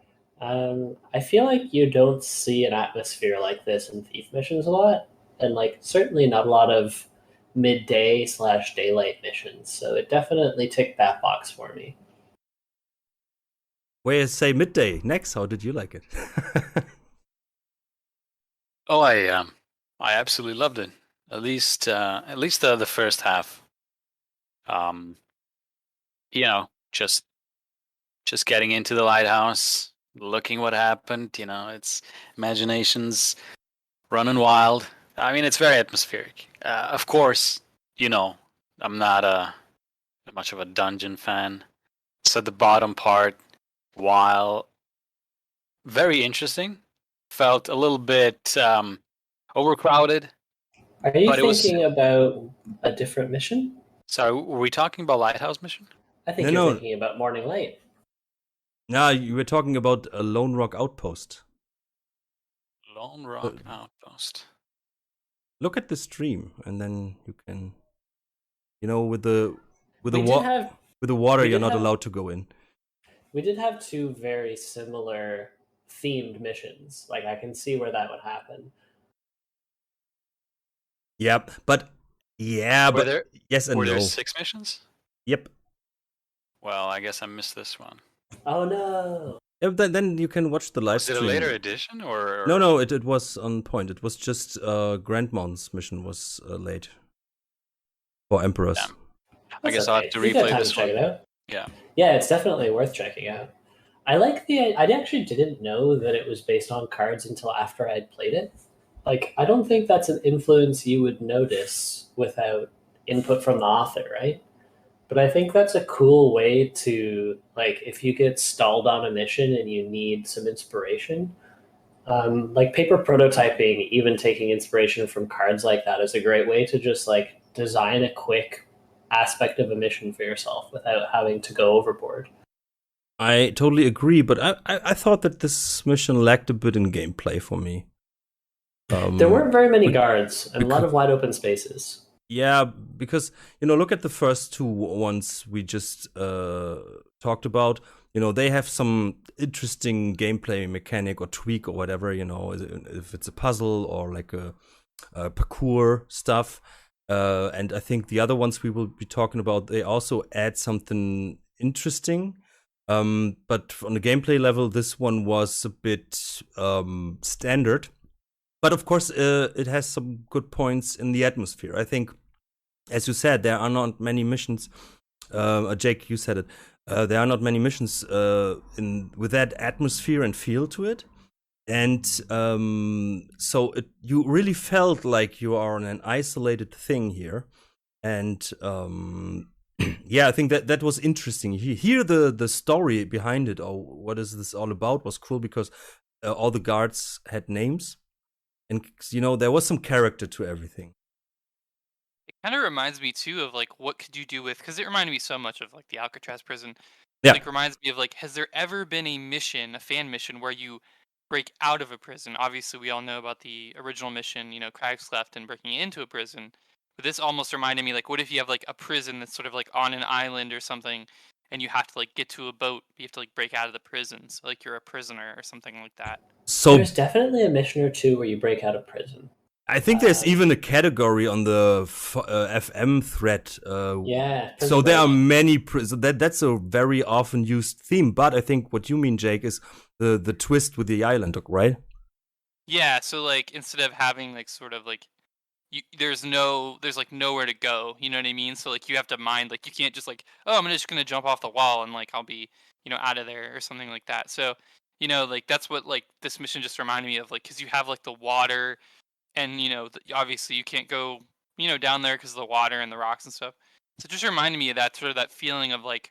I feel like you don't see an atmosphere like this in Thief missions a lot, and like certainly not a lot of midday/daylight missions. So it definitely ticked that box for me. Where say midday? Next, how did you like it? Oh, I absolutely loved it. At least the first half. You know, just getting into the lighthouse, looking what happened. You know, it's imaginations running wild. I mean, it's very atmospheric. Of course, you know, I'm not much of a dungeon fan. So the bottom part, while very interesting, felt a little bit overcrowded. Are you But it was. thinking about a different mission? Sorry, were we talking about Lighthouse mission? I think No, you're no. thinking about Morning Light. No, you were talking about a Lone Rock Outpost. Lone Rock Outpost. Look at the stream, and then you can, with the We did have with the water, we you're did not have- allowed to go in. we did have two very similar themed missions. Like I can see where that would happen. Yep, but yes and Were no. there 6 missions? Yep. Well, I guess I missed this one. Oh no! Yeah, then you can watch the live Was it stream. a later edition or? No, it was on point. It was just Grandmon's mission was late for Emperors. Damn. I guess That's I'll okay. have to You got replay time this to check one. it out. Yeah. Yeah, it's definitely worth checking out. I actually didn't know that it was based on cards until after I'd played it. Like, I don't think that's an influence you would notice without input from the author, right? But I think that's a cool way to, like, if you get stalled on a mission and you need some inspiration, like paper prototyping, even taking inspiration from cards like that is a great way to just, like, design a quick aspect of a mission for yourself without having to go overboard. I totally agree, but I thought that this mission lacked a bit in gameplay for me. There weren't very many guards and a lot of wide open spaces. Yeah, because look at the first two ones we just talked about. They have some interesting gameplay mechanic or tweak or whatever. If it's a puzzle or like a parkour stuff. And I think the other ones we will be talking about, they also add something interesting. But on the gameplay level, this one was a bit standard. But of course, it has some good points in the atmosphere. I think, as you said, there are not many missions. Jake, you said it. There are not many missions with that atmosphere and feel to it. And so you really felt like you are on an isolated thing here. And yeah, I think that was interesting. Here, the story behind it, or what is this all about, was cool because all the guards had names. And, there was some character to everything. It kind of reminds me, too, of, like, what could you do with... Because it reminded me so much of, like, the Alcatraz prison. Yeah. Like, reminds me of, like, has there ever been a fan mission, where you break out of a prison? Obviously, we all know about the original mission, Craigsleft and breaking into a prison. But this almost reminded me, like, what if you have, like, a prison that's sort of, like, on an island or something, and you have to, like, get to a boat, you have to, like, break out of the prison, so, like, you're a prisoner or something like that. So there's definitely a mission or two where you break out of prison. I think there's even a category on the FM thread. Yeah. So there are many that's a very often used theme. But I think what you mean, Jake, is the twist with the island, right? Yeah. So like instead of having like sort of like there's like nowhere to go. You know what I mean? So like you have to mind, like you can't just like, oh, I'm just gonna jump off the wall and like I'll be out of there or something like that. So like that's what like this mission just reminded me of, like, because you have like the water. And, obviously you can't go, down there because of the water and the rocks and stuff. So it just reminded me of that, sort of that feeling of, like,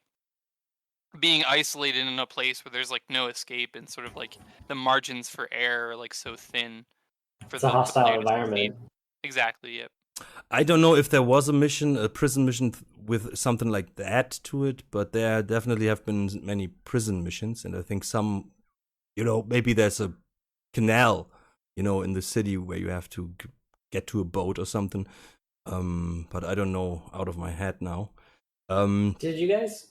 being isolated in a place where there's, like, no escape and sort of, like, the margins for error are, like, so thin. It's a hostile environment. Exactly, yep. I don't know if there was a prison mission with something like that to it, but there definitely have been many prison missions, and I think some, maybe there's a canal, in the city where you have to get to a boat or something. But I don't know out of my head now. Did you guys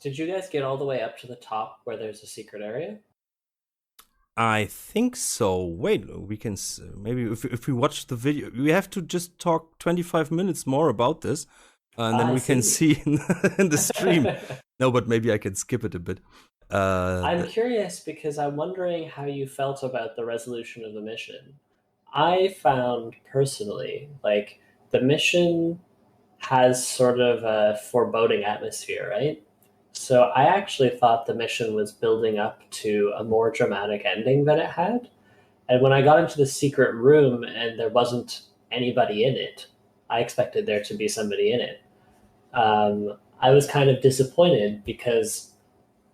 get all the way up to the top where there's a secret area? I think so. Wait, we can maybe if we watch the video, we have to just talk 25 minutes more about this, and then we can see in the stream. No, but maybe I can skip it a bit. I'm curious because I'm wondering how you felt about the resolution of the mission. I found personally, like, the mission has sort of a foreboding atmosphere, right? So I actually thought the mission was building up to a more dramatic ending than it had. And when I got into the secret room and there wasn't anybody in it, I expected there to be somebody in it. I was kind of disappointed because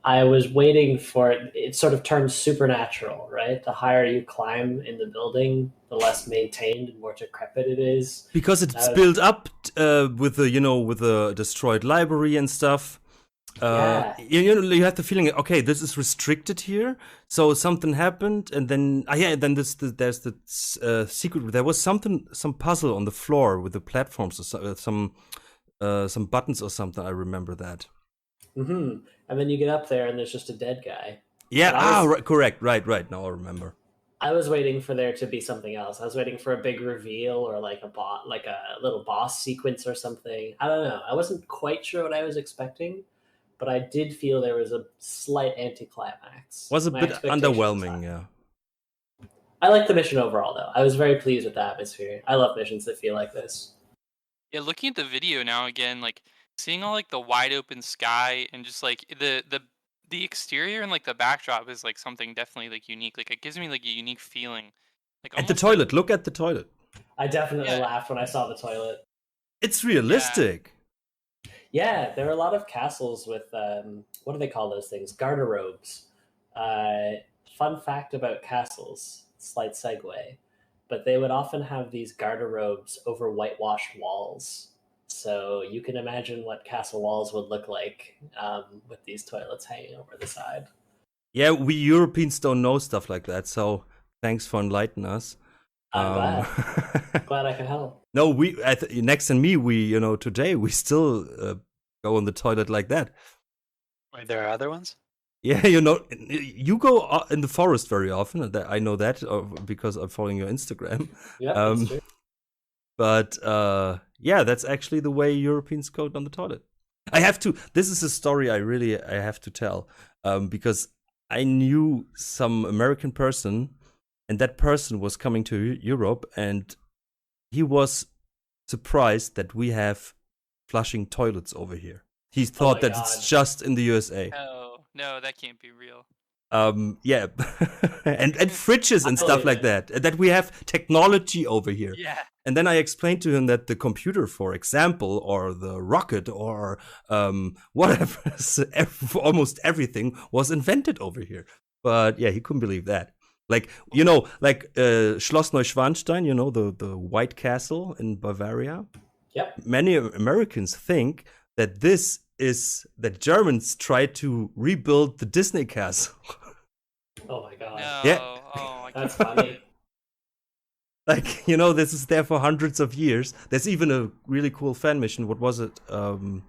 I was waiting for it. It sort of turns supernatural, right? The higher you climb in the building, the less maintained and more decrepit it is. Because it's built up with the destroyed library and stuff. Yeah. You have the feeling, okay, this is restricted here, so something happened, and then there's the secret. There was some puzzle on the floor with the platforms or some buttons or something. I remember that. Mm-hmm. And then you get up there and there's just a dead guy. Yeah. Correct. Right. Now I remember. I was waiting for there to be something else. I was waiting for a big reveal or like a little boss sequence or something. I don't know. I wasn't quite sure what I was expecting, but I did feel there was a slight anticlimax. Was a bit underwhelming, yeah. I like the mission overall, though. I was very pleased with the atmosphere. I love missions that feel like this. Yeah, looking at the video now again, like seeing all like the wide open sky and just like the exterior and like the backdrop is like something definitely like unique. Like it gives me like a unique feeling. Like at the toilet, look at the toilet. I definitely laughed when I saw the toilet. It's realistic. Yeah, there are a lot of castles with what do they call those things? Garderobes. Fun fact about castles, slight segue, but they would often have these garderobes over whitewashed walls. So you can imagine what castle walls would look like with these toilets hanging over the side. Yeah, we Europeans don't know stuff like that, so thanks for enlightening us. I'm glad I could help. No, Nex and me, today we still go on the toilet like that. Wait, there are other ones? Yeah, you go in the forest very often. I know that because I'm following your Instagram. Yeah, that's true. But that's actually the way Europeans go on the toilet. This is a story I have to tell because I knew some American person, and that person was coming to Europe, and he was surprised that we have flushing toilets over here. He thought that it's just in the USA. No, that can't be real. Yeah, and fridges and stuff like that. That we have technology over here. Yeah. And then I explained to him that the computer, for example, or the rocket, or whatever, almost everything was invented over here. But yeah, he couldn't believe that. Like Schloss Neuschwanstein, the White Castle in Bavaria. Yep. Many Americans think that this is that Germans tried to rebuild the Disney castle. Oh my god. No. Yeah. Oh my god. That's funny. Like, this is there for hundreds of years. There's even a really cool fan mission. What was it? With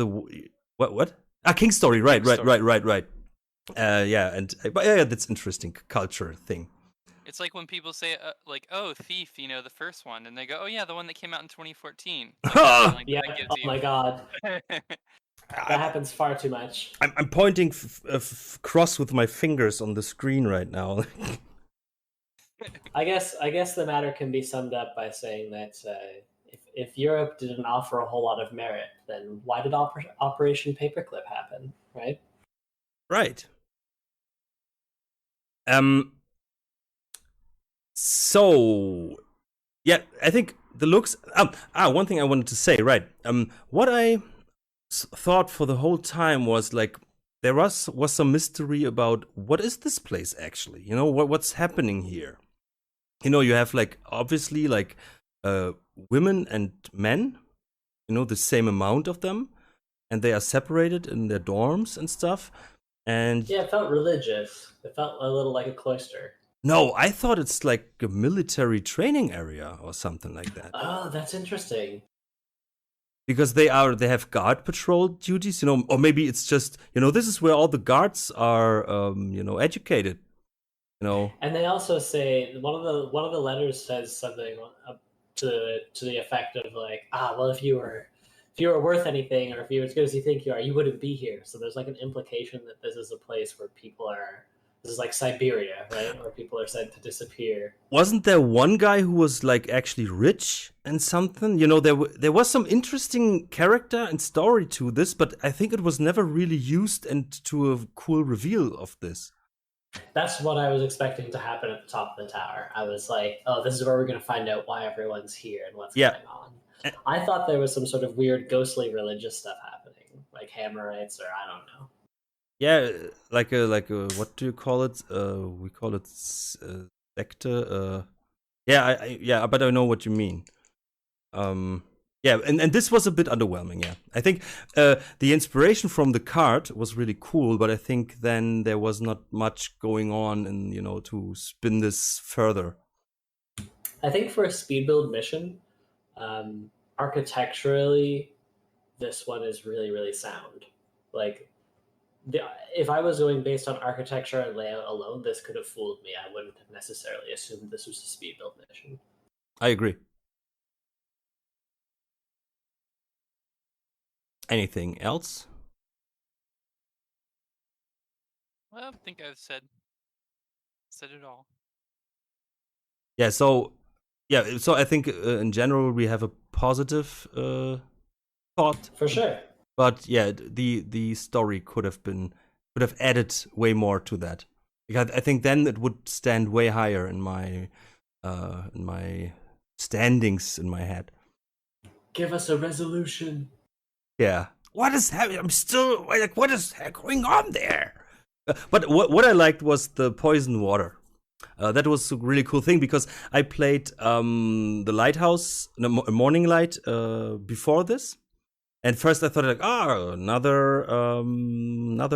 a what? King's Story. Right. Yeah, that's interesting culture thing. It's like when people say, oh, Thief, the first one, and they go, oh yeah, the one that came out in 2014. Yeah. Oh my god. That happens far too much. I'm pointing cross with my fingers on the screen right now. I guess the matter can be summed up by saying that if Europe didn't offer a whole lot of merit, then why did Operation Paperclip happen, right? Right. So, yeah, I think the looks. One thing I wanted to say, right? What I thought for the whole time was like there was some mystery about what is this place actually? What's happening here? you have like obviously like women and men, the same amount of them, and they are separated in their dorms and stuff. And Yeah, it felt religious. It felt a little like a cloister. no, I thought it's like a military training area or something like that. Oh, that's interesting. Because they have guard patrol duties, or maybe it's just, this is where all the guards are, educated, And they also say one of the letters says something to the effect of like, well, if you were worth anything, or if you're as good as you think you are, you wouldn't be here. So there's like an implication that this is a place where people are. This is like Siberia, right? Where people are said to disappear. Wasn't there one guy who was like actually rich and something? There was some interesting character and story to this, but I think it was never really used and to a cool reveal of this. That's what I was expecting to happen at the top of the tower. I was like, oh, this is where we're going to find out why everyone's here and what's going on. I thought there was some sort of weird ghostly religious stuff happening, like Hammerites, or I don't know. Yeah, like a what do you call it? We call it sector. Yeah, but I know what you mean. Yeah, and this was a bit underwhelming. Yeah, I think the inspiration from the card was really cool, but I think then there was not much going on, and to spin this further. I think for a Speedbuild mission, architecturally, this one is really, really sound. Like, if I was going based on architecture and layout alone, this could have fooled me. I wouldn't have necessarily assumed this was a Speedbuild mission. I agree. Anything else? Well, I think I've said it all. Yeah. So I think in general we have a positive thought for sure. But yeah, the story could have added way more to that. Because I think then it would stand way higher in my standings in my head. Give us a resolution. Yeah. What is happening? I'm still like, what is going on there? But what I liked was the poison water. That was a really cool thing because I played the lighthouse, morning light before this. And first I thought like, another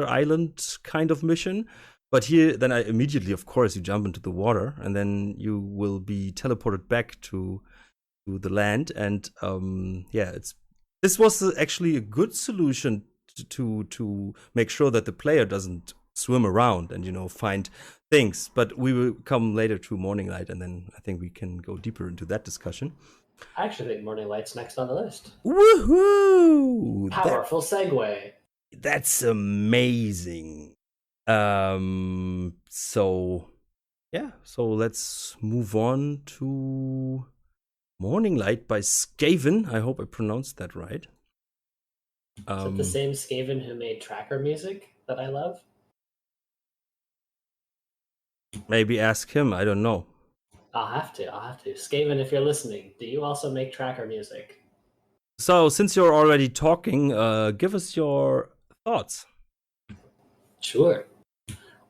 island kind of mission. But here, then I immediately, of course, you jump into the water and then you will be teleported back to the land. And this was actually a good solution to make sure that the player doesn't swim around and find things. But we will come later to Morning Light, and then I think we can go deeper into that discussion. I actually think Morning Light's next on the list. Woohoo! Powerful segue. That's amazing. So let's move on to Morning Light by Skaven. I hope I pronounced that right. Is it the same Skaven who made tracker music that I love? Maybe ask him. I don't know. I'll have to. Skaven, if you're listening, do you also make tracker music? So, since you're already talking, give us your thoughts. Sure.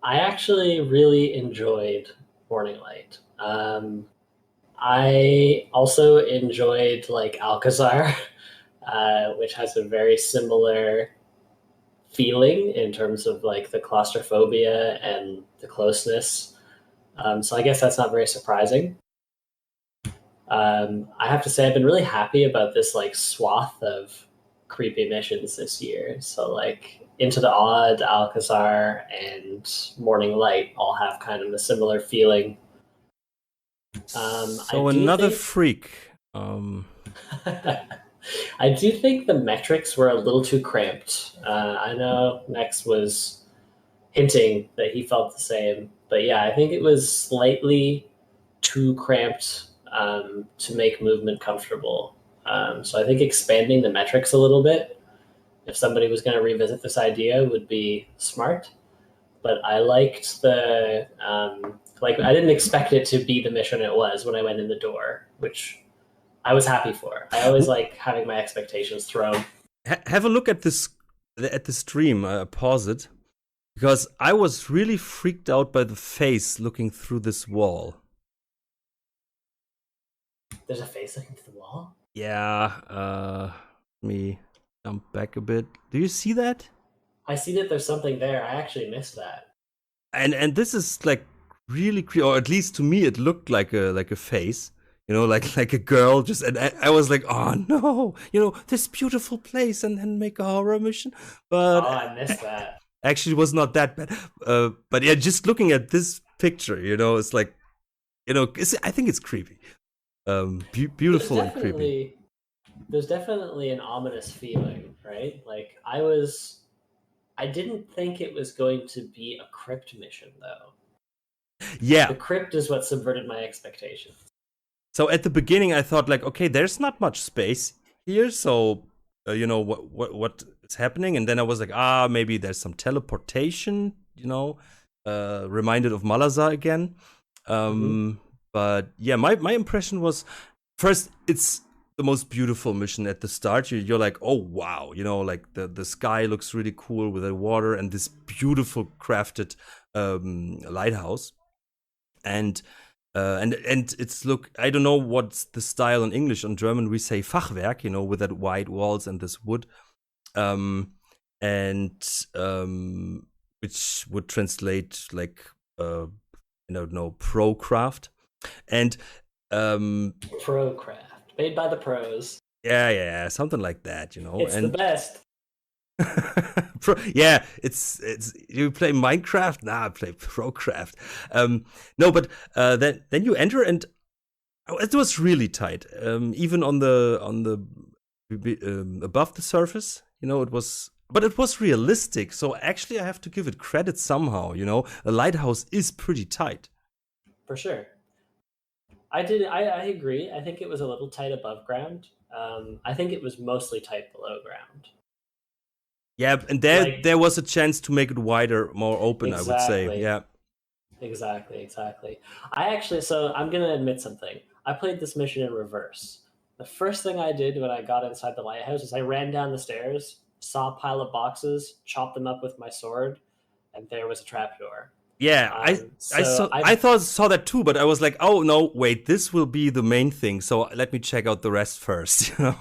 I actually really enjoyed Morning Light. I also enjoyed like Alcazar, which has a very similar feeling in terms of like the claustrophobia and the closeness. So I guess that's not very surprising. I have to say I've been really happy about this like swath of creepy missions this year. So like Into the Odd, Alcazar, and Morning Light all have kind of a similar feeling. So another freak. I do think the metrics were a little too cramped. I know Nex was hinting that he felt the same, but yeah, I think it was slightly too cramped to make movement comfortable. So I think expanding the metrics a little bit, if somebody was going to revisit this idea, would be smart. But I liked the I didn't expect it to be the mission it was when I went in the door, which I was happy for. I always like having my expectations thrown. Have a look at this the stream. Pause it, because I was really freaked out by the face looking through this wall. There's a face looking through the wall? Yeah, let me jump back a bit. Do you see that? I see that there's something there. I actually missed that. And this is like really or at least to me it looked like a face, like a girl just, and I was like, oh no, this beautiful place, and then make a horror mission. But Oh, I missed that. actually it was not that bad. But yeah, just looking at this picture, it's like, I think it's creepy. Beautiful and creepy. There's definitely an ominous feeling, right? Like I didn't think it was going to be a crypt mission though. Yeah. The crypt is what subverted my expectations. So at the beginning I thought like, okay, there's not much space here, so what is happening? And then I was like, maybe there's some teleportation, reminded of Malazar again. But yeah, my impression was, first, it's the most beautiful mission at the start. You're like, oh wow, like the sky looks really cool with the water and this beautiful crafted lighthouse, and it's I don't know what's the style in English. In German we say Fachwerk, with that white walls and this wood, which would translate like I don't know, pro craft. And pro craft made by the pros. Yeah, something like that, It's the best. Yeah, it's you play Minecraft? Nah, I play Procraft. No, but then you enter, and it was really tight. Even on the above the surface, it was. But it was realistic, so actually I have to give it credit somehow. A lighthouse is pretty tight. For sure. I agree. I think it was a little tight above ground. I think it was mostly tight below ground. Yeah, and there was a chance to make it wider, more open, exactly. I would say. Yeah. Exactly. So I'm going to admit something. I played this mission in reverse. The first thing I did when I got inside the lighthouse is I ran down the stairs, saw a pile of boxes, chopped them up with my sword, and there was a trapdoor. Yeah, I saw that too, but I was like, oh no, wait, this will be the main thing, so let me check out the rest first. I'm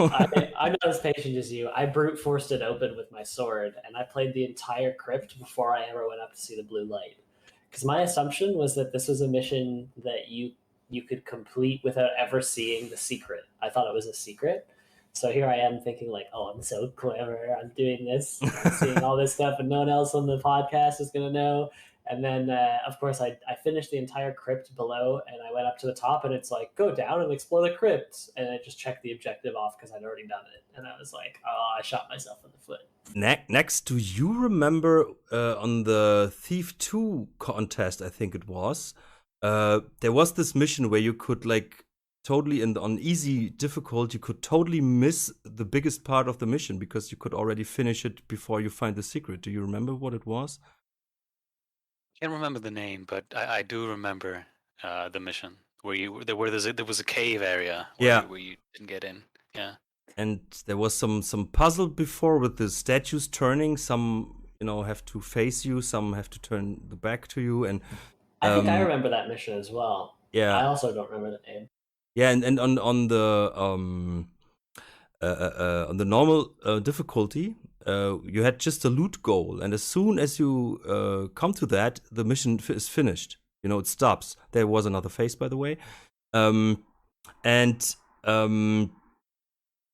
not as patient as you. I brute forced it open with my sword, and I played the entire crypt before I ever went up to see the blue light. Because my assumption was that this was a mission that you could complete without ever seeing the secret. I thought it was a secret. So here I am thinking like, oh, I'm so clever. I'm doing this, I'm seeing all this stuff, and no one else on the podcast is going to know. And then, of course, I finished the entire crypt below, and I went up to the top, and it's like, go down and explore the crypt. And I just checked the objective off because I'd already done it. And I was like, oh, I shot myself in the foot. Next, do you remember on the Thief 2 contest, I think it was, there was this mission where you could like totally, on easy difficult, you could totally miss the biggest part of the mission because you could already finish it before you find the secret. Do you remember what it was? Can't remember the name, but I do remember the mission where there was a cave area where you didn't get in. Yeah. And there was some puzzle before with the statues turning. Some have to face you, some have to turn the back to you, and I think I remember that mission as well. Yeah. I also don't remember the name. Yeah, and on the normal difficulty, you had just a loot goal, and as soon as you come to that, the mission is finished. It stops. There was another phase, by the way,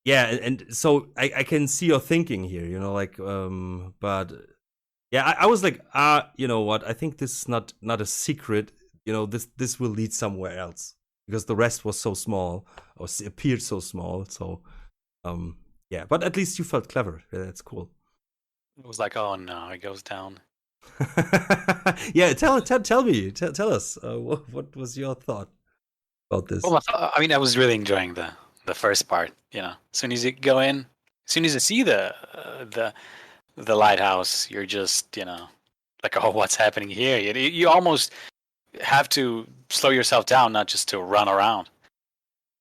yeah, and so I can see your thinking here. But yeah, I was like, you know what? I think this is not a secret. This will lead somewhere else because the rest was so small or appeared so small. So. Yeah, but at least you felt clever. Yeah, that's cool. It was like, oh no, it goes down. Yeah, tell us. What was your thought about this? Well, I was really enjoying the first part. As soon as you go in, as soon as you see the lighthouse, you're just like, oh, what's happening here? You almost have to slow yourself down, not just to run around.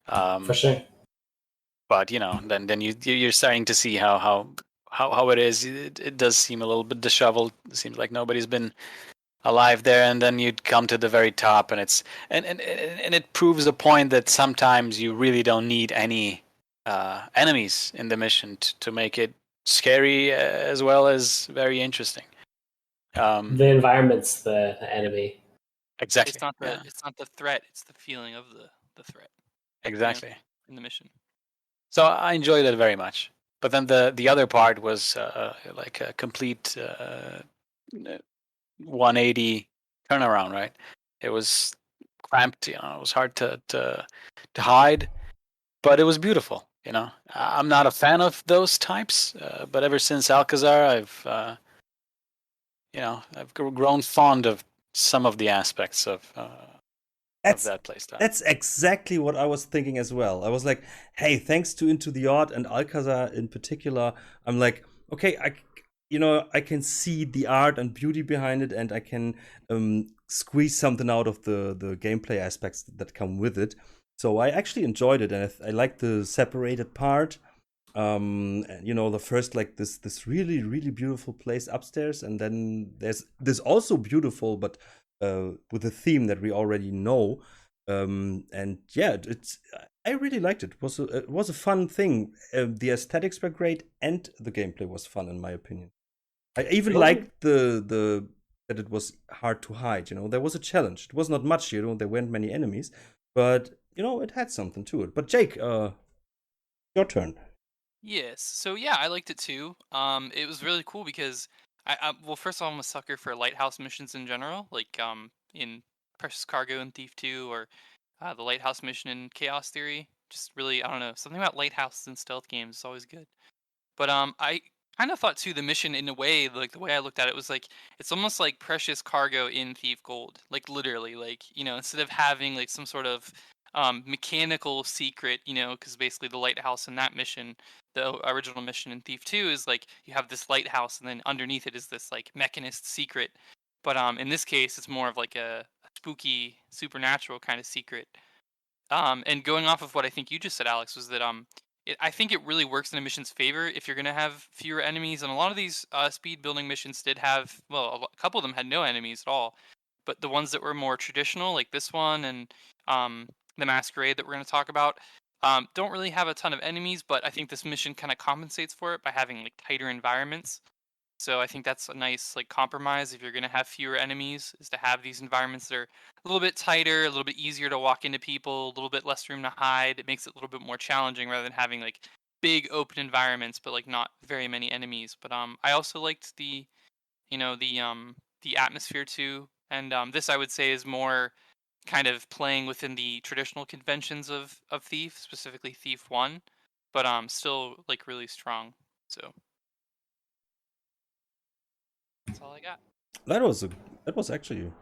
For sure. But then you're starting to see how it is. It does seem a little bit disheveled. It seems like nobody's been alive there, and then you'd come to the very top, and it proves a point that sometimes you really don't need any enemies in the mission to make it scary as well as very interesting. The environment's the enemy. Exactly. It's not the threat, it's the feeling of the threat. Exactly. In the mission. So I enjoyed it very much. But then the other part was like a complete 180 turnaround, right? It was cramped, it was hard to hide, but it was beautiful. I'm not a fan of those types, but ever since Alcazar, I've grown fond of some of the aspects of that playstyle. That's exactly what I was thinking as well. I was like, hey, thanks to Into the Odd and Alcazar in particular, I'm like, okay, I can see the art and beauty behind it, and I can squeeze something out of the gameplay aspects that come with it. So I actually enjoyed it, and I like the separated part. And, the first, like, this really, really beautiful place upstairs, and then there's also beautiful, but with a theme that we already know. And yeah, I really liked it. It was a fun thing. The aesthetics were great, and the gameplay was fun, in my opinion. I even liked the that it was hard to hide. There was a challenge. It was not much. There weren't many enemies, but it had something to it. But Jake, your turn. Yes. So yeah, I liked it too. It was really cool because well, first of all, I'm a sucker for lighthouse missions in general, like in Precious Cargo and Thief 2, or the lighthouse mission in Chaos Theory. Just really, I don't know, something about lighthouses in stealth games is always good. But I kind of thought too, the mission, in a way, like the way I looked at it, was like it's almost like Precious Cargo in Thief Gold, like literally, like instead of having like some sort of mechanical secret, because basically the lighthouse in that mission, the original mission in Thief 2, is like you have this lighthouse, and then underneath it is this like mechanist secret. But in this case, it's more of like a spooky supernatural kind of secret. And going off of what I think you just said, Alex, was that I think it really works in a mission's favor if you're going to have fewer enemies. And a lot of these speed building missions did have, well, a couple of them had no enemies at all. But the ones that were more traditional, like this one and the Masquerade that we're going to talk about, don't really have a ton of enemies. But I think this mission kind of compensates for it by having like tighter environments. So I think that's a nice like compromise if you're going to have fewer enemies, is to have these environments that are a little bit tighter, a little bit easier to walk into people, a little bit less room to hide. It makes it a little bit more challenging rather than having like big open environments but like not very many enemies. But I also liked the the atmosphere too. And this, I would say, is more kind of playing within the traditional conventions of Thief, specifically Thief 1, but still like really strong. So that's all I got. That was actually a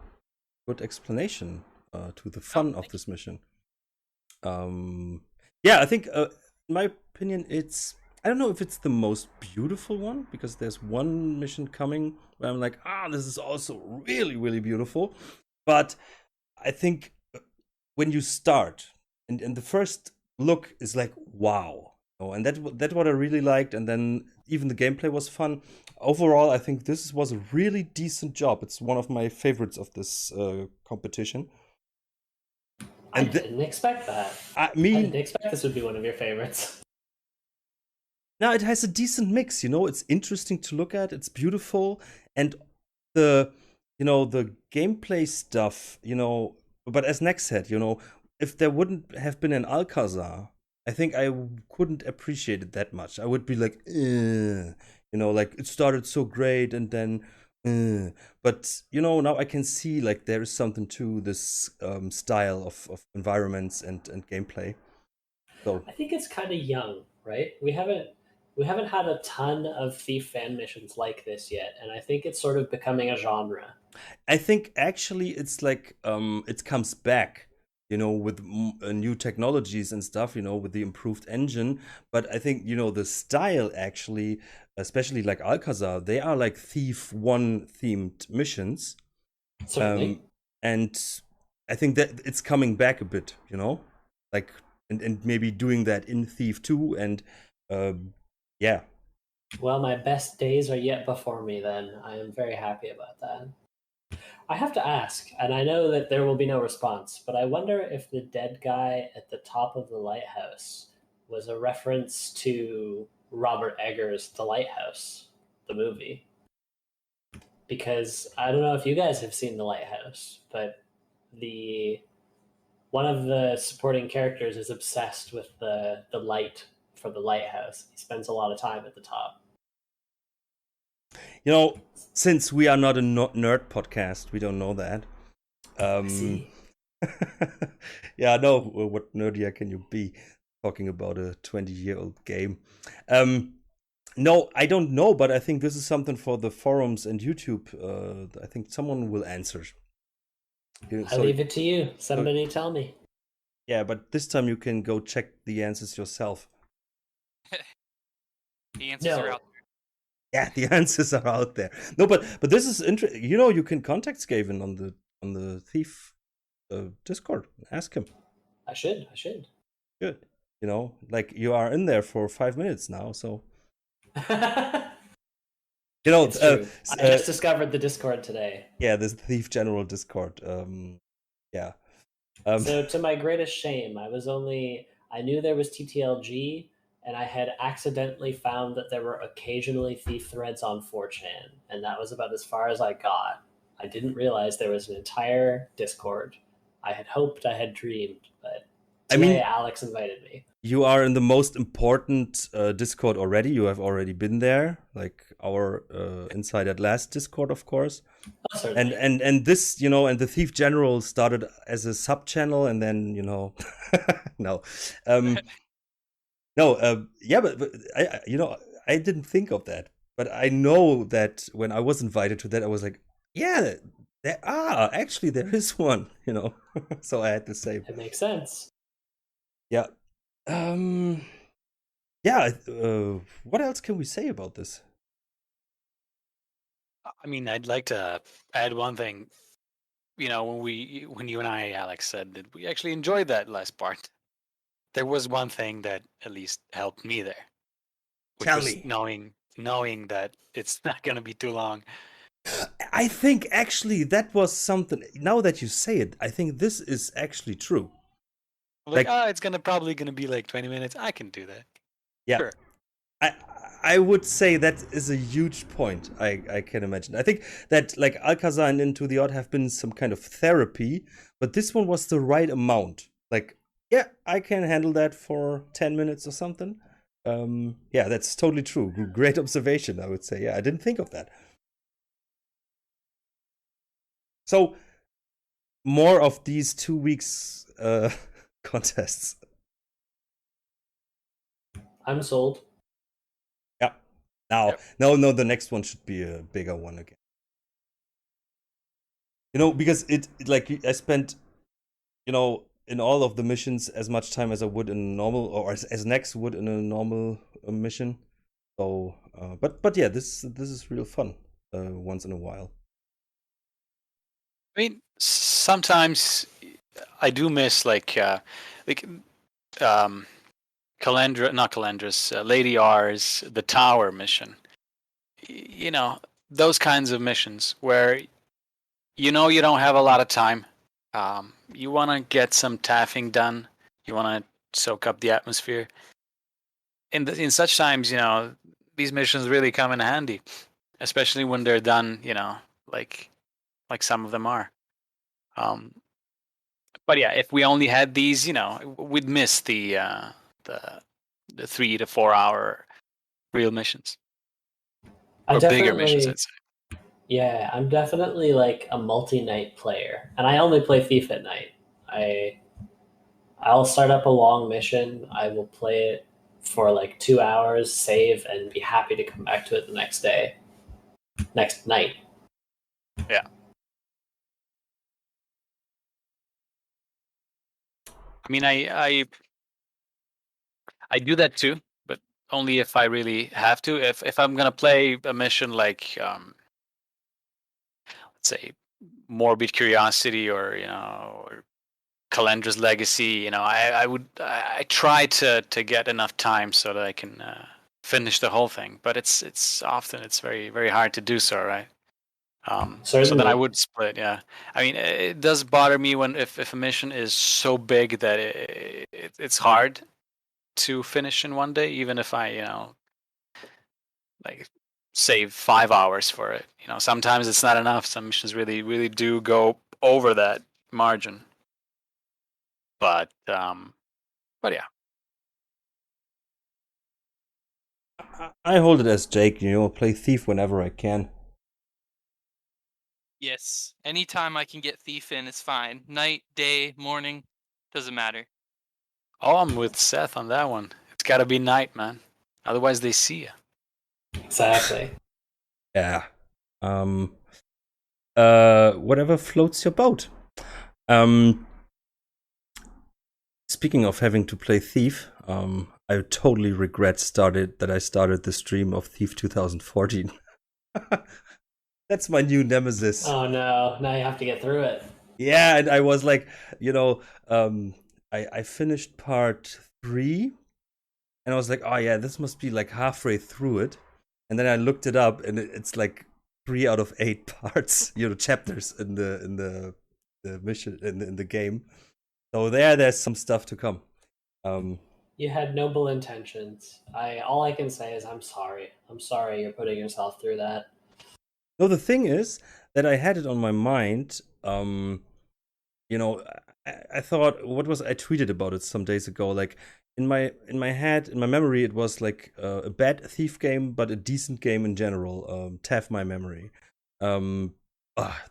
good explanation to the fun of this mission. Yeah, I think in my opinion, I don't know if it's the most beautiful one, because there's one mission coming where I'm like, this is also really, really beautiful. But I think when you start and the first look is like, wow. And that's what I really liked. And then even the gameplay was fun. Overall, I think this was a really decent job. It's one of my favorites of this competition. I didn't expect that. I didn't expect this would be one of your favorites. Now it has a decent mix, It's interesting to look at. It's beautiful, and the gameplay stuff, But as Nex said, if there wouldn't have been an Alcazar, I think I couldn't appreciate it that much. I would be like, like it started so great, and then. But now I can see like there is something to this style of environments and gameplay. So I think it's kind of young, right? We haven't had a ton of Thief fan missions like this yet, and I think it's sort of becoming a genre. I think actually it's like it comes back, with new technologies and stuff, with the improved engine. But I think the style actually, especially like Alcazar, they are like Thief 1 themed missions. Certainly. And I think that it's coming back a bit, like and maybe doing that in Thief 2, and yeah. Well, my best days are yet before me then. I am very happy about that. I have to ask, and I know that there will be no response, but I wonder if the dead guy at the top of the lighthouse was a reference to Robert Eggers' The Lighthouse, the movie. Because I don't know if you guys have seen The Lighthouse, but the one of the supporting characters is obsessed with the light from the lighthouse. He spends a lot of time at the top. You know, since we are not a nerd podcast, we don't know that. See, Yeah, I know. What nerdier can you be talking about a 20-year-old game? No, I don't know, but I think this is something for the forums and YouTube. I think someone will answer. I leave it to you. Somebody tell me. Yeah, but this time you can go check the answers yourself. The answers are No. out. Yeah, the answers are out there. No, but this is interesting. You know, you can contact Skaven on the Thief Discord. Ask him. I should. Good. You know, like you are in there for 5 minutes now, so you know. It's true. I just discovered the Discord today. Yeah, this Thief General Discord. Yeah. So to my greatest shame, I knew there was TTLG, and I had accidentally found that there were occasionally thief threads on 4chan, and that was about as far as I got. I didn't realize there was an entire Discord. I had hoped, I had dreamed, but today Alex invited me. You are in the most important Discord already. You have already been there, like our Inside at Last Discord, of course. Oh, certainly. And this, you know, and the Thief General started as a sub channel, and then, you know, no, yeah, but I, you know, I didn't think of that, but I know that when I was invited to that, I was like, yeah, actually there is one, you know, so I had to say, It makes sense. yeah. Yeah, what else can we say about this? I mean, I'd like to add one thing. You know, when you and I, Alex, said that we actually enjoyed that last part, there was one thing that at least helped me there. Which Tell was me. knowing that it's not going to be too long. I think actually that was something. Now that you say it, I think this is actually true. It's probably gonna be like 20 minutes. I can do that. Yeah. Sure. I would say that is a huge point. I can imagine. I think that like Alcazar and Into the Odd have been some kind of therapy, but this one was the right amount. Like, yeah, I can handle that for 10 minutes or something. Yeah, that's totally true. Great observation, I would say. Yeah, I didn't think of that. So, more of these 2 weeks contests. I'm sold. Yeah. Now, no, the next one should be a bigger one again. You know, because it like I spent, you know, in all of the missions as much time as I would in a normal, or as Nex would in a normal mission. So, but yeah, this is real fun once in a while. I mean, sometimes I do miss Lady R's The Tower mission. You know, those kinds of missions where you know you don't have a lot of time. You want to get some taffing done. You want to soak up the atmosphere. In such times, you know, these missions really come in handy, especially when they're done, you know, like some of them are. But yeah, if we only had these, you know, we'd miss the 3 to 4 hour real missions. Or bigger missions, I'd say. Yeah, I'm definitely like a multi-night player, and I only play Thief at night. I'll start up a long mission. I will play it for like 2 hours, save, and be happy to come back to it the next night. Yeah. I mean, I do that too, but only if I really have to. If I'm gonna play a mission like, let's say, Morbid Curiosity, or you know, or Kalendra's Legacy, you know, I try to get enough time so that I can finish the whole thing. But it's often very very hard to do so, right? So then I Certainly. would split. Yeah, I mean, it does bother me when if a mission is so big that it's hard to finish in one day, even if I like save 5 hours for it. Sometimes it's not enough. Some missions really do go over that margin. But yeah. I hold it as Jake, play Thief whenever I can. Yes. Anytime I can get Thief in is fine. Night, day, morning, doesn't matter. Oh, I'm with Seth on that one. It's got to be night, man. Otherwise, they see you. Exactly. Yeah. Whatever floats your boat. Speaking of having to play Thief, I totally regret that I started the stream of Thief 2014. That's my new nemesis. Oh no! Now you have to get through it. Yeah, and I was like, I finished part 3, and I was like, oh yeah, this must be like halfway through it. And then I looked it up, and it's like 3 out of 8 parts, chapters in the mission in the game. So there's some stuff to come. You had noble intentions. All I can say is I'm sorry. I'm sorry you're putting yourself through that. No, the thing is that I had it on my mind. I thought, I tweeted about it some days ago. Like in my head, in my memory, it was like a bad Thief game, but a decent game in general. TAF my memory.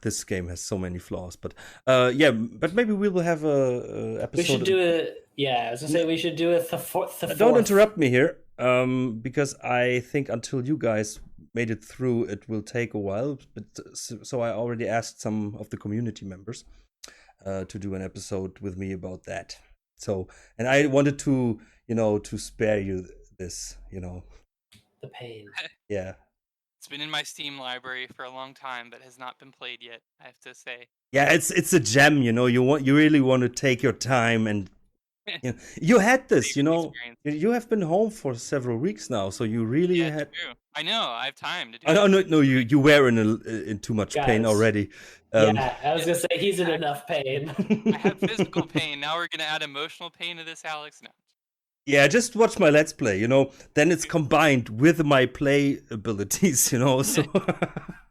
This game has so many flaws, but but maybe we will have a episode. We should do it. Yeah, I was gonna say we should do it the fourth. Don't interrupt me here, because I think until you guys made it through, it will take a while. But so I already asked some of the community members to do an episode with me about that. So, and I wanted to, to spare you this, The pain. Yeah. It's been in my Steam library for a long time, but has not been played yet, I have to say. Yeah, it's a gem, you really want to take your time and you had this, you have been home for several weeks now, so you really had. True. I know, I have time to do it. No, you were in too much pain already. Yeah, I was gonna say he's in enough pain. I have physical pain. Now we're gonna add emotional pain to this, Alex? No. Yeah, just watch my Let's Play, then it's combined with my play abilities, so.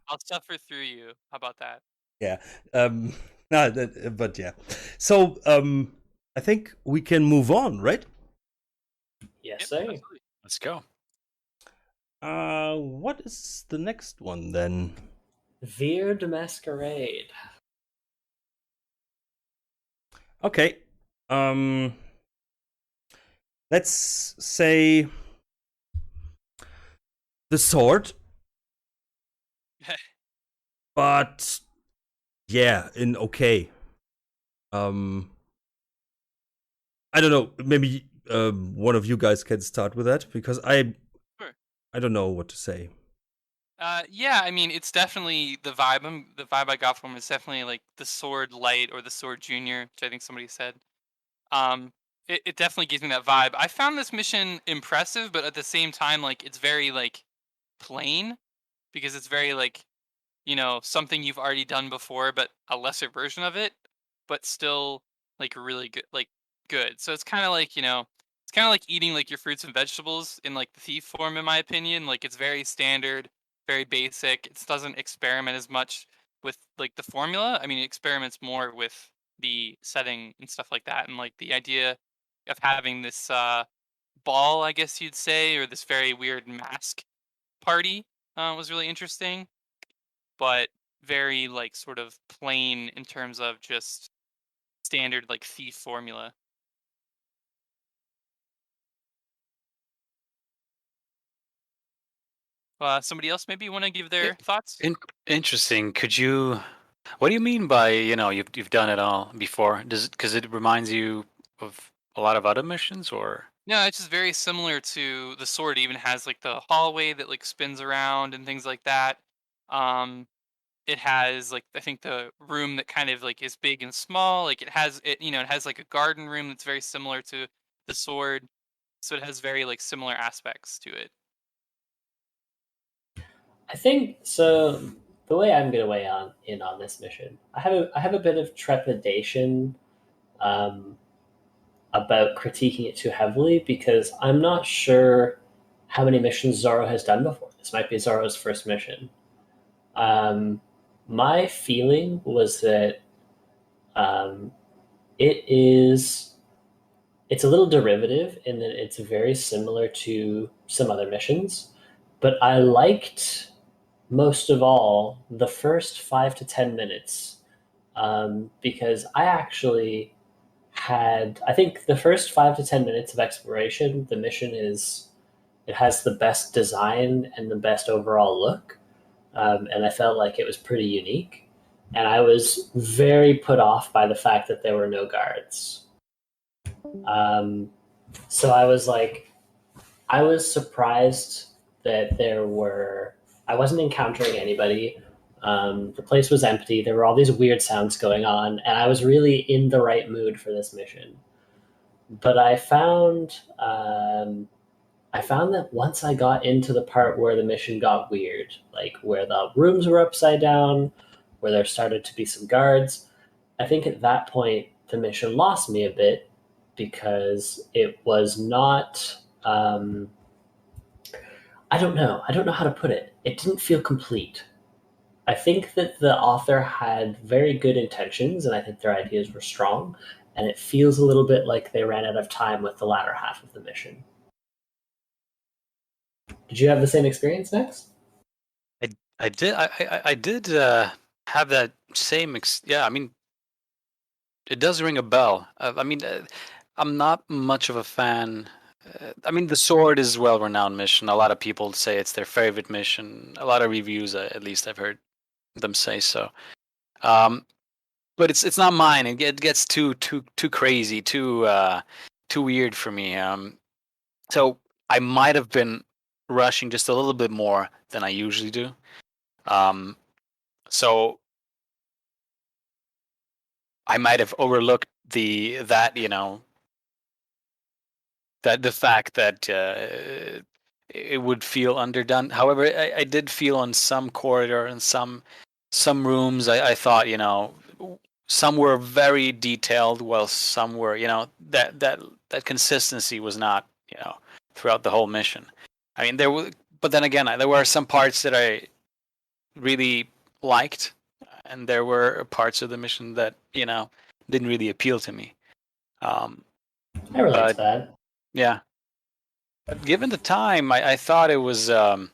I'll suffer through you. How about that? Yeah. But yeah. So, I think we can move on, right? Yes, sir. Absolutely. Let's go. What is the next one then? Veered Masquerade. Okay. Let's say the sword. But yeah, okay. I don't know. Maybe one of you guys can start with that, because I don't know what to say. Yeah, I mean, it's definitely the vibe. The vibe I got from it is definitely like the sword light or the sword junior, which I think somebody said. It definitely gives me that vibe. I found this mission impressive, but at the same time, like it's very like plain, because it's very like, something you've already done before, but a lesser version of it, but still like really good. So it's kind of like, it's kind of like eating like your fruits and vegetables in like the Thief form, in my opinion. Like it's very standard, very basic. It doesn't experiment as much with like the formula. I mean, it experiments more with the setting and stuff like that, and like the idea of having this ball, I guess you'd say, or this very weird mask party was really interesting, but very like sort of plain in terms of just standard like Thief formula. Somebody else maybe want to give their thoughts? Interesting. What do you mean by, you've done it all before? Because it reminds you of a lot of other missions, or? No, it's just very similar to the sword. It even has like the hallway that like spins around and things like that. It has like, I think, the room that kind of like is big and small. Like it has like a garden room that's very similar to the sword. So it has very like similar aspects to it. I think so. the way I'm going to weigh in on this mission, I have a bit of trepidation about critiquing it too heavily because I'm not sure how many missions Zoro has done before. This might be Zoro's first mission. My feeling was that it's a little derivative in that it's very similar to some other missions, but I liked most of all the first 5 to 10 minutes because I think the first 5 to 10 minutes of exploration, the mission it has the best design and the best overall look. And I felt like it was pretty unique. And I was very put off by the fact that there were no guards. So I was surprised that I wasn't encountering anybody. The place was empty. There were all these weird sounds going on, and I was really in the right mood for this mission. But I found that once I got into the part where the mission got weird, like where the rooms were upside down, where there started to be some guards, I think at that point the mission lost me a bit because it was not. I don't know how to put it. It didn't feel complete. I think that the author had very good intentions, and I think their ideas were strong, and it feels a little bit like they ran out of time with the latter half of the mission. Did you have the same experience, Max? I did. I did have that same. Yeah, I mean, it does ring a bell. I'm not much of a fan. I mean, the sword is a well-renowned mission. A lot of people say it's their favorite mission. A lot of reviews, at least I've heard them say so. But it's not mine. It gets too crazy, too weird for me. So I might have been rushing just a little bit more than I usually do. So I might have overlooked the fact that it would feel underdone. However, I did feel on some corridor and some rooms, I thought, some were very detailed, while some were, that consistency was not, throughout the whole mission. I mean, but then again, there were some parts that I really liked, and there were parts of the mission that, didn't really appeal to me. I relate to that. Yeah. But given the time, I thought it was, I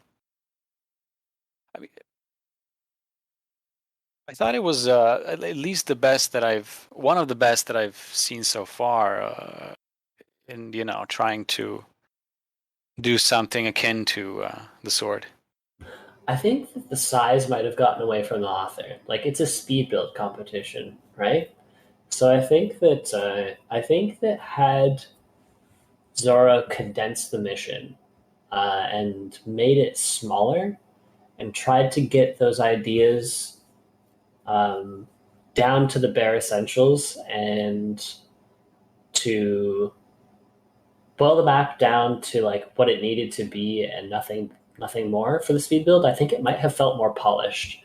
thought it was at least one of the best that I've seen so far, in trying to do something akin to the sword. I think that the size might have gotten away from the author. Like, it's a speed build competition, right? So I think that had Zoro condensed the mission and made it smaller and tried to get those ideas down to the bare essentials and to boil the map down to like what it needed to be and nothing more for the speed build, I think it might have felt more polished.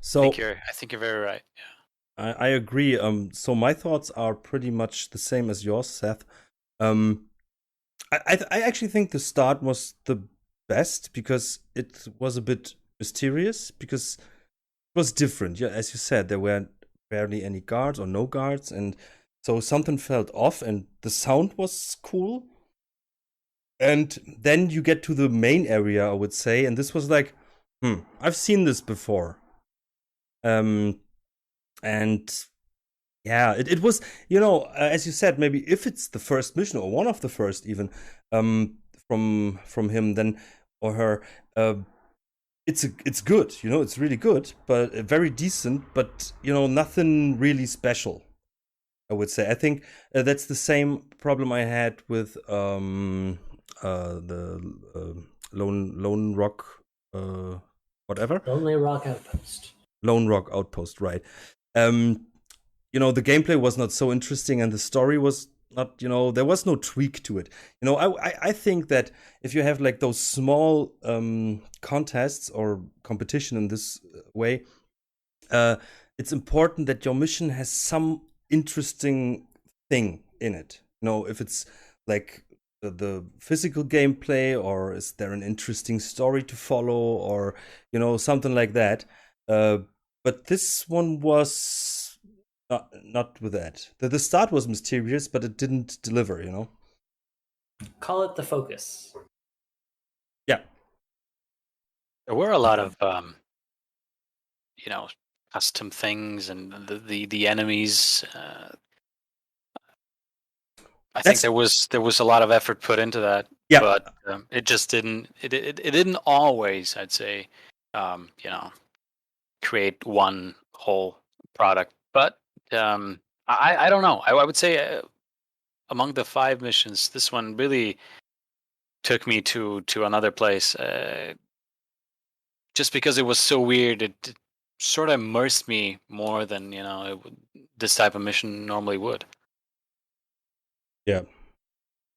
So I think you're very right. Yeah. I agree. So my thoughts are pretty much the same as yours, Seth. I actually think the start was the best because it was a bit mysterious, because it was different. Yeah, as you said, there were barely any guards or no guards, and so something felt off, and the sound was cool. And then you get to the main area, I would say, and this was like, I've seen this before. And yeah, it was, as you said, maybe if it's the first mission or one of the first even, from him then or her, it's good, it's really good, but very decent, but nothing really special, I would say. I think that's the same problem I had with the Lone Rock, whatever. Lonely Rock Outpost. Lone Rock Outpost, right. The gameplay was not so interesting, and the story was there was no tweak to it. I think that if you have like those small contests or competition in this way, it's important that your mission has some interesting thing in it. If it's like the physical gameplay, or is there an interesting story to follow, or something like that. But this one was not with that. The start was mysterious, but it didn't deliver. Call it the focus. Yeah. There were a lot of custom things, and the enemies. I think there was a lot of effort put into that. Yeah. But it just didn't. It didn't always, I'd say, create one whole product. But I don't know. I would say among the 5 missions, this one really took me to another place. Just because it was so weird, it sort of immersed me more than this type of mission normally would. Yeah.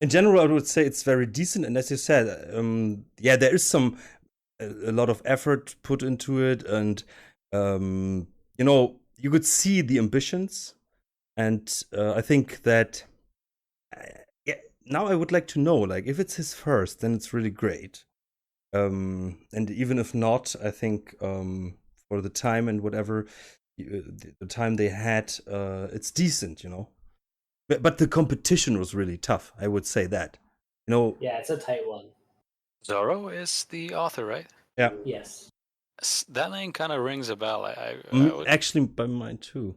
In general, I would say it's very decent, and as you said, there is a lot of effort put into it, and you could see the ambitions, and I think that now I would like to know, like, if it's his first, then it's really great, and even if not, I think for the time and whatever the time they had, it's decent, But the competition was really tough. I would say that. Yeah, it's a tight one. Zorro is the author, right? Yeah. Yes. That name kind of rings a bell. Actually, by mine too.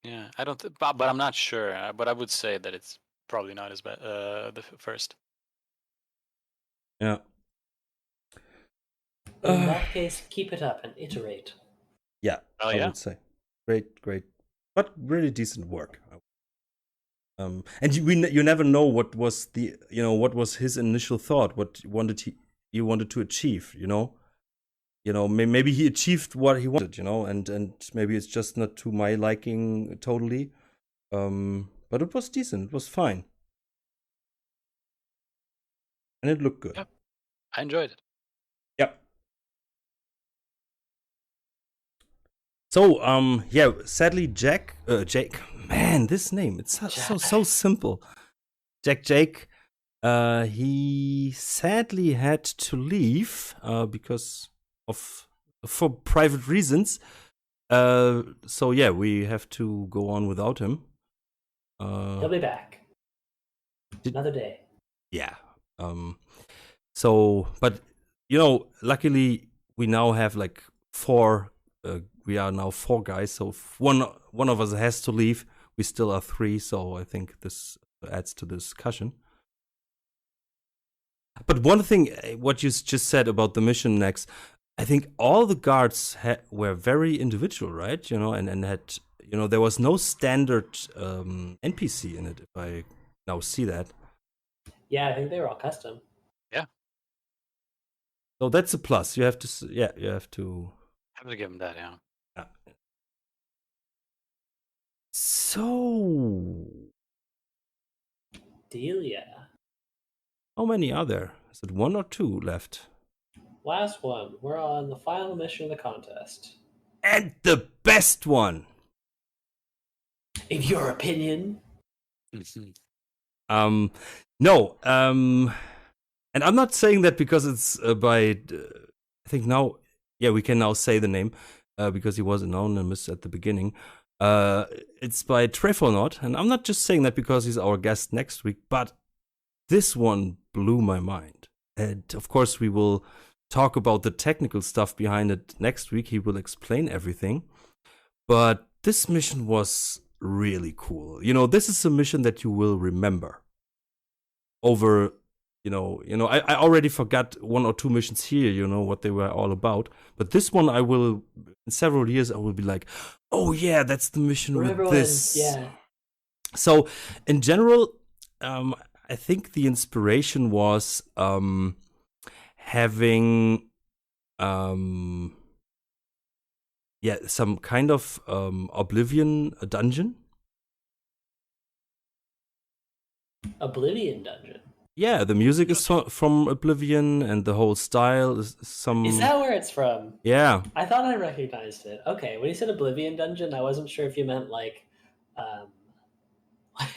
Yeah, I don't. But I'm not sure. But I would say that it's probably not as bad. The first. Yeah. In that case, keep it up and iterate. Yeah. Oh, I would say great, but really decent work. And you never know what was what was his initial thought, what he wanted to achieve, maybe he achieved what he wanted, and maybe it's just not to my liking totally, but it was decent, it was fine, and it looked good. Yep. I enjoyed it. Yep. So sadly Jake, man, this name, it's so simple. Jake, he sadly had to leave because for private reasons. So yeah, we have to go on without him. He'll be back. Another day. Yeah. So, but luckily we now have like 4. We are now 4 guys. So if one of us has to leave, we still are 3. So I think this adds to the discussion. But one thing, what you just said about the mission next, I think all the guards were very individual, right? And had, there was no standard NPC in it, if I now see that. Yeah, I think they were all custom. Yeah. So that's a plus. You have to, you have to. I have to give him that, yeah. So. Delia. How many are there? Is it 1 or 2 left? Last one. We're on the final mission of the contest. And the best one. In your opinion? No. And I'm not saying that because it's by. I think now, we can now say the name because he was anonymous at the beginning. It's by Trefonaut, and I'm not just saying that because he's our guest next week, but this one blew my mind. And of course, we will talk about the technical stuff behind it next week. He will explain everything. But this mission was really cool. This is a mission that you will remember over, I already forgot 1 or 2 missions here, what they were all about. But this one, I will, in several years, I will be like, oh yeah, that's the mission with this. Yeah. So, in general, I think the inspiration was having some kind of Oblivion dungeon. Oblivion Dungeon. Yeah, the music is from Oblivion, and the whole style is some. Is that where it's from? Yeah. I thought I recognized it. Okay, when you said Oblivion Dungeon, I wasn't sure if you meant like,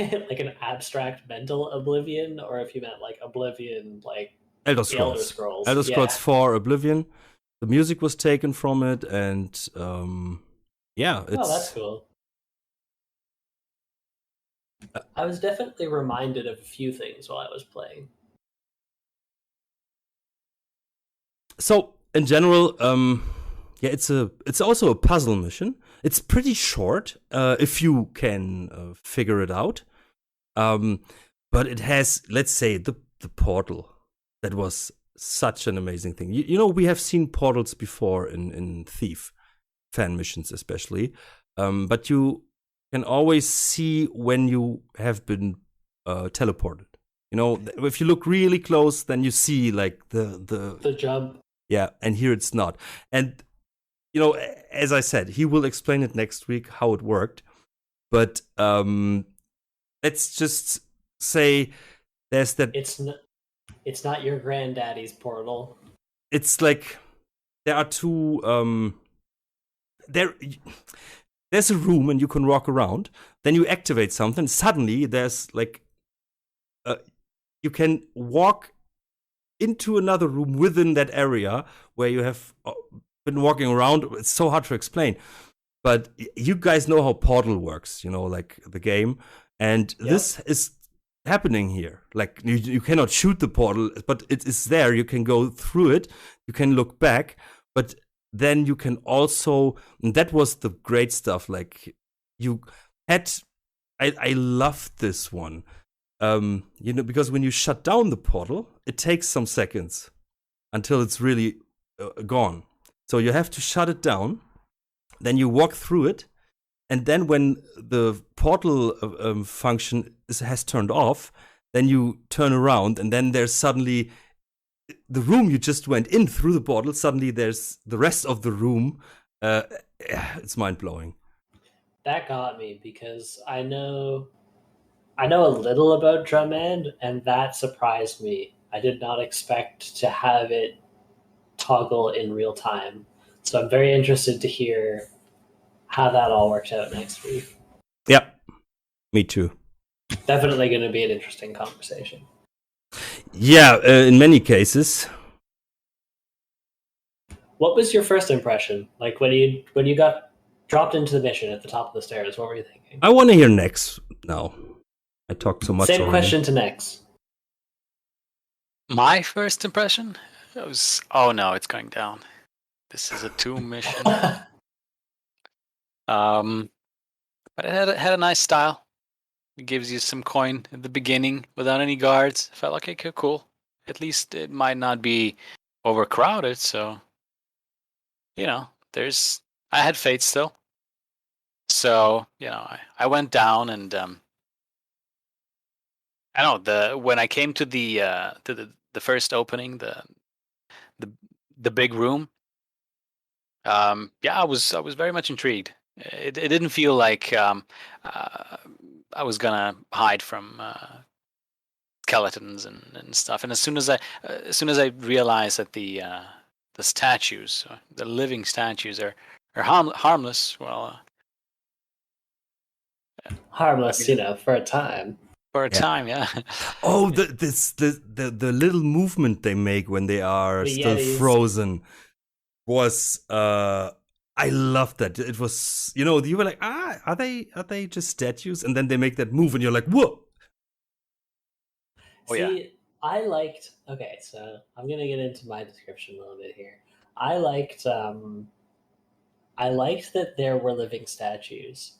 like an abstract mental oblivion, or if you meant like Oblivion, like Elder the Elder Scrolls. Scrolls. Elder Yeah. Scrolls 4 Oblivion. The music was taken from it, and yeah, it's. Oh, that's cool. I was definitely reminded of a few things while I was playing. So in general, yeah, it's also a puzzle mission. It's pretty short if you can figure it out. But it has, let's say, the portal that was such an amazing thing. You know, we have seen portals before in Thief fan missions, especially, but you can always see when you have been teleported. You know, if you look really close, then you see like the jump. Yeah, and here it's not. And you know, as I said, he will explain it next week how it worked. But let's just say there's that. It's not your granddaddy's portal. It's like there are two. There's a room and you can walk around. Then you activate something. Suddenly there's like you can walk into another room within that area where you have been walking around. It's so hard to explain, but you guys know how Portal works, you know, like the game, and this is happening here. Like you cannot shoot the portal, but it is there. You can go through it. You can look back, but then you can also, and that was the great stuff. Like you had, I loved this one. You know, because when you shut down the portal, it takes some seconds until it's really gone. So you have to shut it down, then you walk through it, and then when the portal function has turned off, then you turn around, and then there's suddenly the room you just went in through the portal. Suddenly there's the rest of the room. It's mind-blowing. That got me because I know a little about Drummond, and that surprised me. I did not expect to have it toggle in real time. So I'm very interested to hear how that all worked out next week. Yep, me too. Definitely going to be an interesting conversation. Yeah, in many cases. What was your first impression? Like when you got dropped into the mission at the top of the stairs, what were you thinking? I want to hear Nex now. I talked so much. Same already. question to Nex. My first impression was, oh no, it's going down. This is a 2 mission. But it had a nice style. It gives you some coin at the beginning without any guards. I felt like, okay, cool. At least it might not be overcrowded, so you know, I had faith still. So, you know, I went down, and I don't know, when I came to the first opening, the big room, yeah, I was very much intrigued. It didn't feel like I was gonna hide from skeletons and stuff. And as soon as I realized that the statues, the living statues, are harmless, well, harmless, you know, for a time. For a time, yeah. Oh, the little movement they make when they are still frozen was I loved that. It was, you know, you were like, are they just statues? And then they make that move, and you're like, whoa. Oh, yeah. See, I liked. Okay, so I'm gonna get into my description a little bit here. I liked that there were living statues,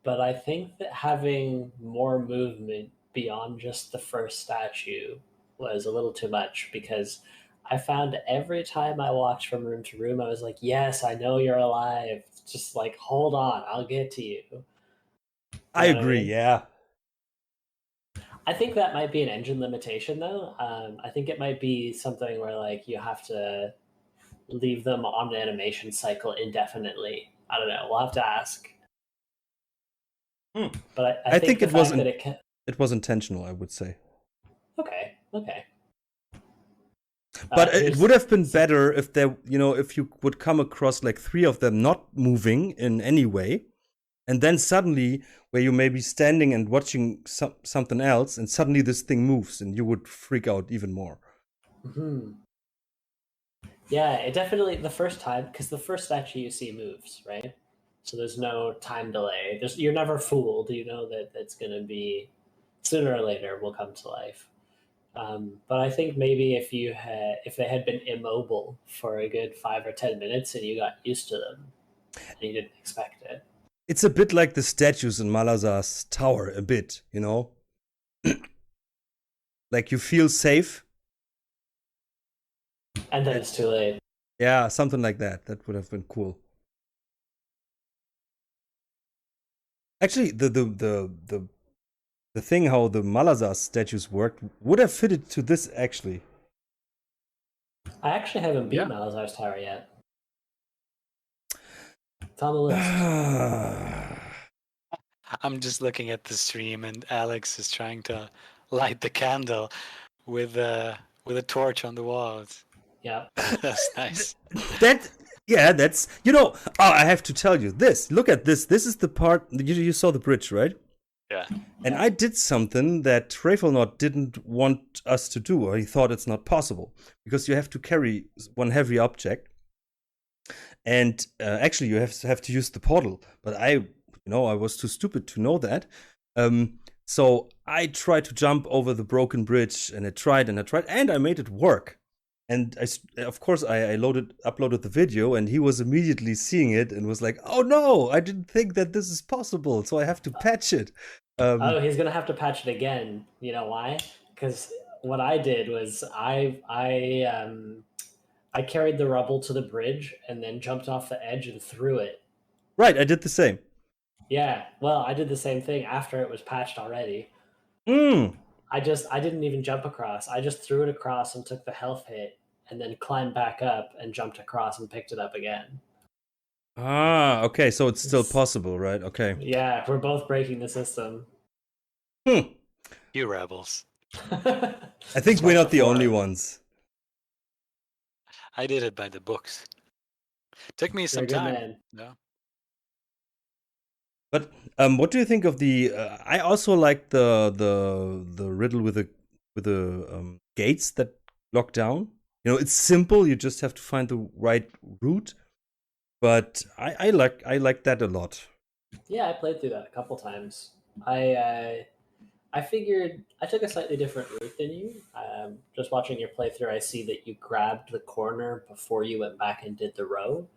but I think that having more movement beyond just the first statue was a little too much, because I found every time I walked from room to room, I was like, yes, I know you're alive. Just like, hold on, I'll get to you. I agree, yeah. I think that might be an engine limitation, though. I think it might be something where like you have to leave them on an animation cycle indefinitely. I don't know. We'll have to ask. But I think it was It was intentional, I would say. Okay. But it Here's would have been better if there, if you would come across like 3 of them not moving in any way, and then suddenly where you may be standing and watching something else, and suddenly this thing moves, and you would freak out even more. Yeah, it definitely the first time, because the first statue you see moves, right? So there's no time delay. You're never fooled. You know that it's going to be sooner or later will come to life. But I think maybe if they had been immobile for a good 5 or 10 minutes and you got used to them and you didn't expect it. It's a bit like the statues in Malazar's tower, a bit, like you feel safe. And then it's too late. Yeah, something like that. That would have been cool. Actually, the thing how the Malazar statues worked would have fitted to this, actually. I actually haven't beat Malazar's Tower yet. It's on the list. I'm just looking at the stream, and Alex is trying to light the candle with a torch on the walls. Yeah. That's nice. That's I have to tell you this. Look at this. This is the part you saw the bridge, right? Yeah. And I did something that Rafelnot didn't want us to do, or he thought it's not possible, because you have to carry one heavy object, and actually you have to use the portal. But I was too stupid to know that. So I tried to jump over the broken bridge, and I tried, and I made it work. And of course, I uploaded the video, and he was immediately seeing it and was like, "Oh no, I didn't think that this is possible, so I have to patch it." He's gonna have to patch it again. You know why? Because what I did was I carried the rubble to the bridge and then jumped off the edge and threw it. Right, I did the same. Yeah, well, I did the same thing after it was patched already. I didn't even jump across. I just threw it across and took the health hit, and then climbed back up and jumped across and picked it up again. Okay, so it's still possible, right? Okay. Yeah, we're both breaking the system. You rebels. I think we're not the only ones. I did it by the books. Took me some time. No. But what do you think of the? I also like the riddle with the gates that lock down. It's simple. You just have to find the right route. But I like that a lot. Yeah, I played through that a couple times. I figured I took a slightly different route than you. Just watching your playthrough, I see that you grabbed the corner before you went back and did the row.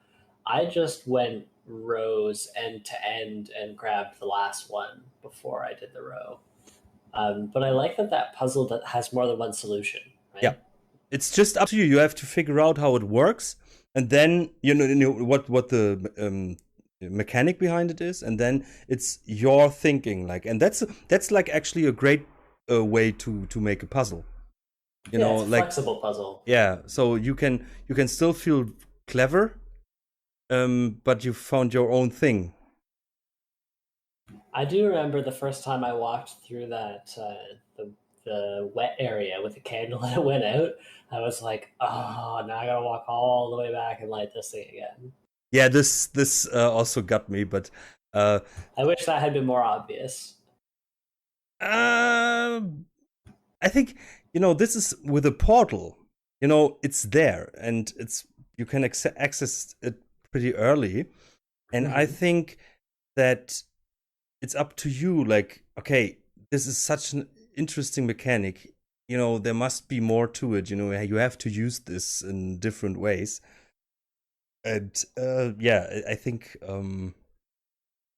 I just went rows end to end and grabbed the last one before I did the row. But I like that puzzle that has more than one solution. Right? Yeah, it's just up to you. You have to figure out how it works, and then you know what the mechanic behind it is, and then it's your thinking, and that's like actually a great way to make a puzzle. It's a flexible puzzle. Yeah, so you can still feel clever, but you found your own thing. I do remember the first time I walked through that the wet area with the candle and it went out. I was like, oh, now I gotta walk all the way back and light this thing again. Yeah, this also got me, but I wish that had been more obvious. I think this is with a portal. It's there, and you can access it pretty early, and I think that it's up to you. Like, okay, this is such an interesting mechanic. There must be more to it. You have to use this in different ways. And I think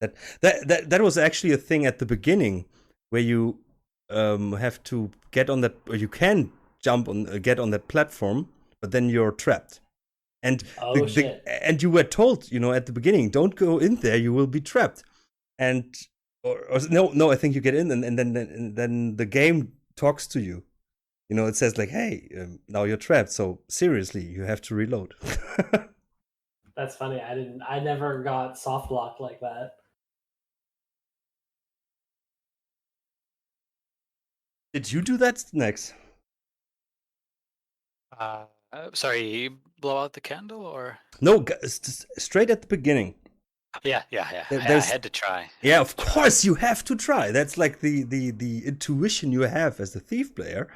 that was actually a thing at the beginning where you have to get on that, or you can get on that platform, but then you're trapped. And and you were told, at the beginning, don't go in there, you will be trapped. And or no, I think you get in, and then the game talks to you. It says like, hey, now you're trapped. So seriously, you have to reload. That's funny. I never got soft locked like that. Did you do that next? Sorry, blow out the candle or? No, straight at the beginning. Yeah. I There's had to try. Yeah, of course you have to try. That's like the intuition you have as a thief player,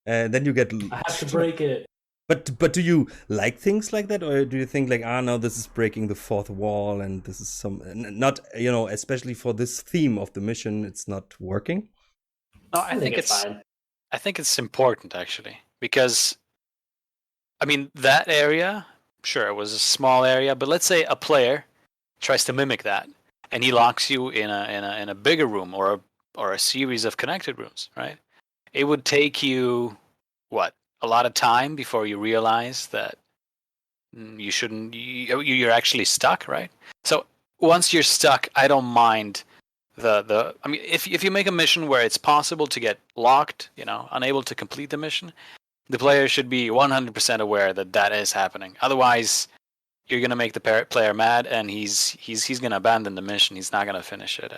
and then you get. I have to break it. But do you like things like that, or do you think like, no, this is breaking the fourth wall, and this is not, especially for this theme of the mission, it's not working? No, I think it's fine. I think it's important actually, because I mean that area, sure, it was a small area, but let's say a player tries to mimic that, and he locks you in a bigger room or a series of connected rooms, right? It would take you a lot of time before you realize that you shouldn't. You're actually stuck, right? So once you're stuck, I don't mind the. I mean, if you make a mission where it's possible to get locked, unable to complete the mission, the player should be 100% aware that that is happening. Otherwise, you're gonna make the player mad, and he's gonna abandon the mission. He's not gonna finish it.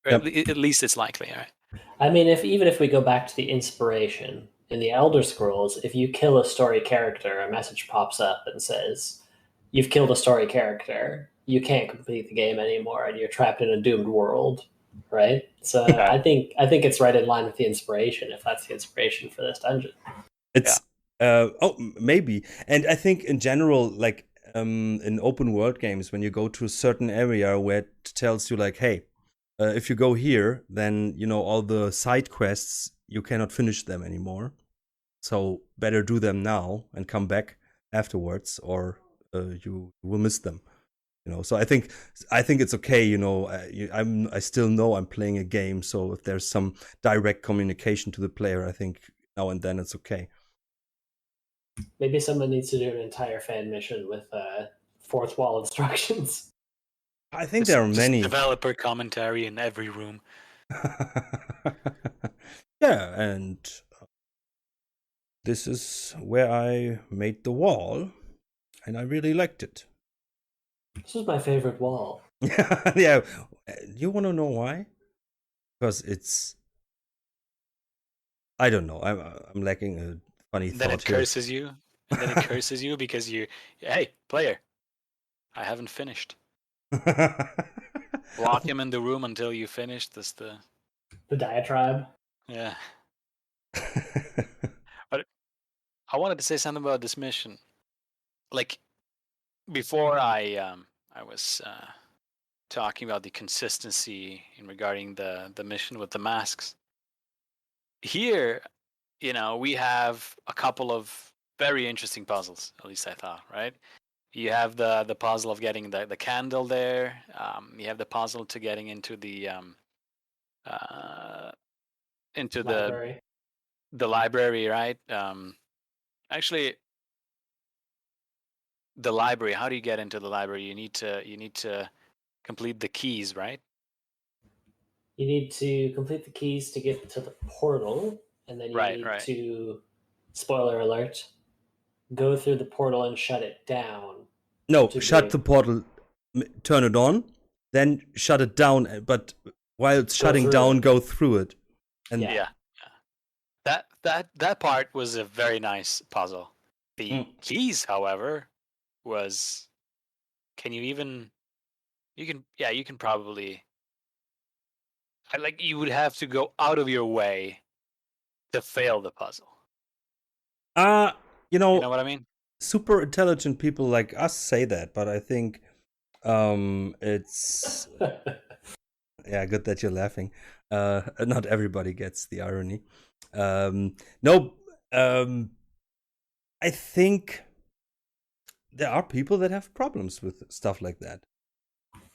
Yep. At least it's likely, right? I mean, even if we go back to the inspiration in the Elder Scrolls, if you kill a story character, a message pops up and says, "You've killed a story character. You can't complete the game anymore, and you're trapped in a doomed world." Right? So I think it's right in line with the inspiration, if that's the inspiration for this dungeon. It's maybe, and I think in general, like in open world games, when you go to a certain area where it tells you like, hey, if you go here, then all the side quests, you cannot finish them anymore. So better do them now and come back afterwards, or you will miss them. So I think it's okay. I still know I'm playing a game, so if there's some direct communication to the player, I think now and then it's okay. Maybe someone needs to do an entire fan mission with fourth wall instructions. I think there are many developer commentary in every room. Yeah, and this is where I made the wall, and I really liked it. This is my favorite wall. Yeah, you want to know why? Because it's, I don't know. I'm lacking a funny then thought it curses you. And then it curses you because hey, player, I haven't finished. Lock him in the room until you finish this. The diatribe. Yeah. But I wanted to say something about this mission. Like before, I was talking about the consistency in regarding the mission with the masks. Here, we have a couple of very interesting puzzles. At least I thought, right? You have the puzzle of getting the candle there. You have the puzzle to getting into the Library. the library, right? Actually, the library. How do you get into the library? You need to complete the keys, right? You need to complete the keys to get to the portal, and then you need to, spoiler alert, go through the portal and shut it down. No, shut the portal, turn it on, then shut it down. But while it's shutting down, go through it. And yeah. That part was a very nice puzzle. The keys, however, was. Can you even? You can probably. You would have to go out of your way to fail the puzzle. you know what I mean? Super intelligent people like us say that, but I think it's yeah, good that you're laughing. Not everybody gets the irony. I think there are people that have problems with stuff like that.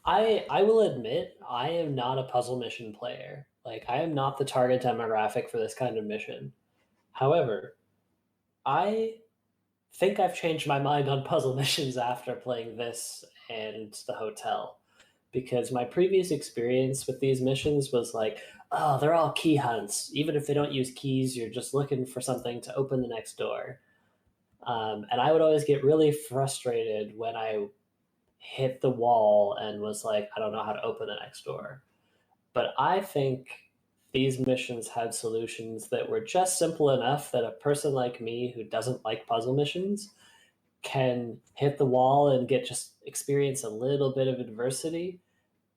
I will admit, I am not a puzzle mission player. Like, I am not the target demographic for this kind of mission. However, I think I've changed my mind on puzzle missions after playing this and the hotel. Because my previous experience with these missions was like, oh, they're all key hunts. Even if they don't use keys, you're just looking for something to open the next door. And I would always get really frustrated when I hit the wall and was like, I don't know how to open the next door. But I think these missions had solutions that were just simple enough that a person like me who doesn't like puzzle missions can hit the wall and experience a little bit of adversity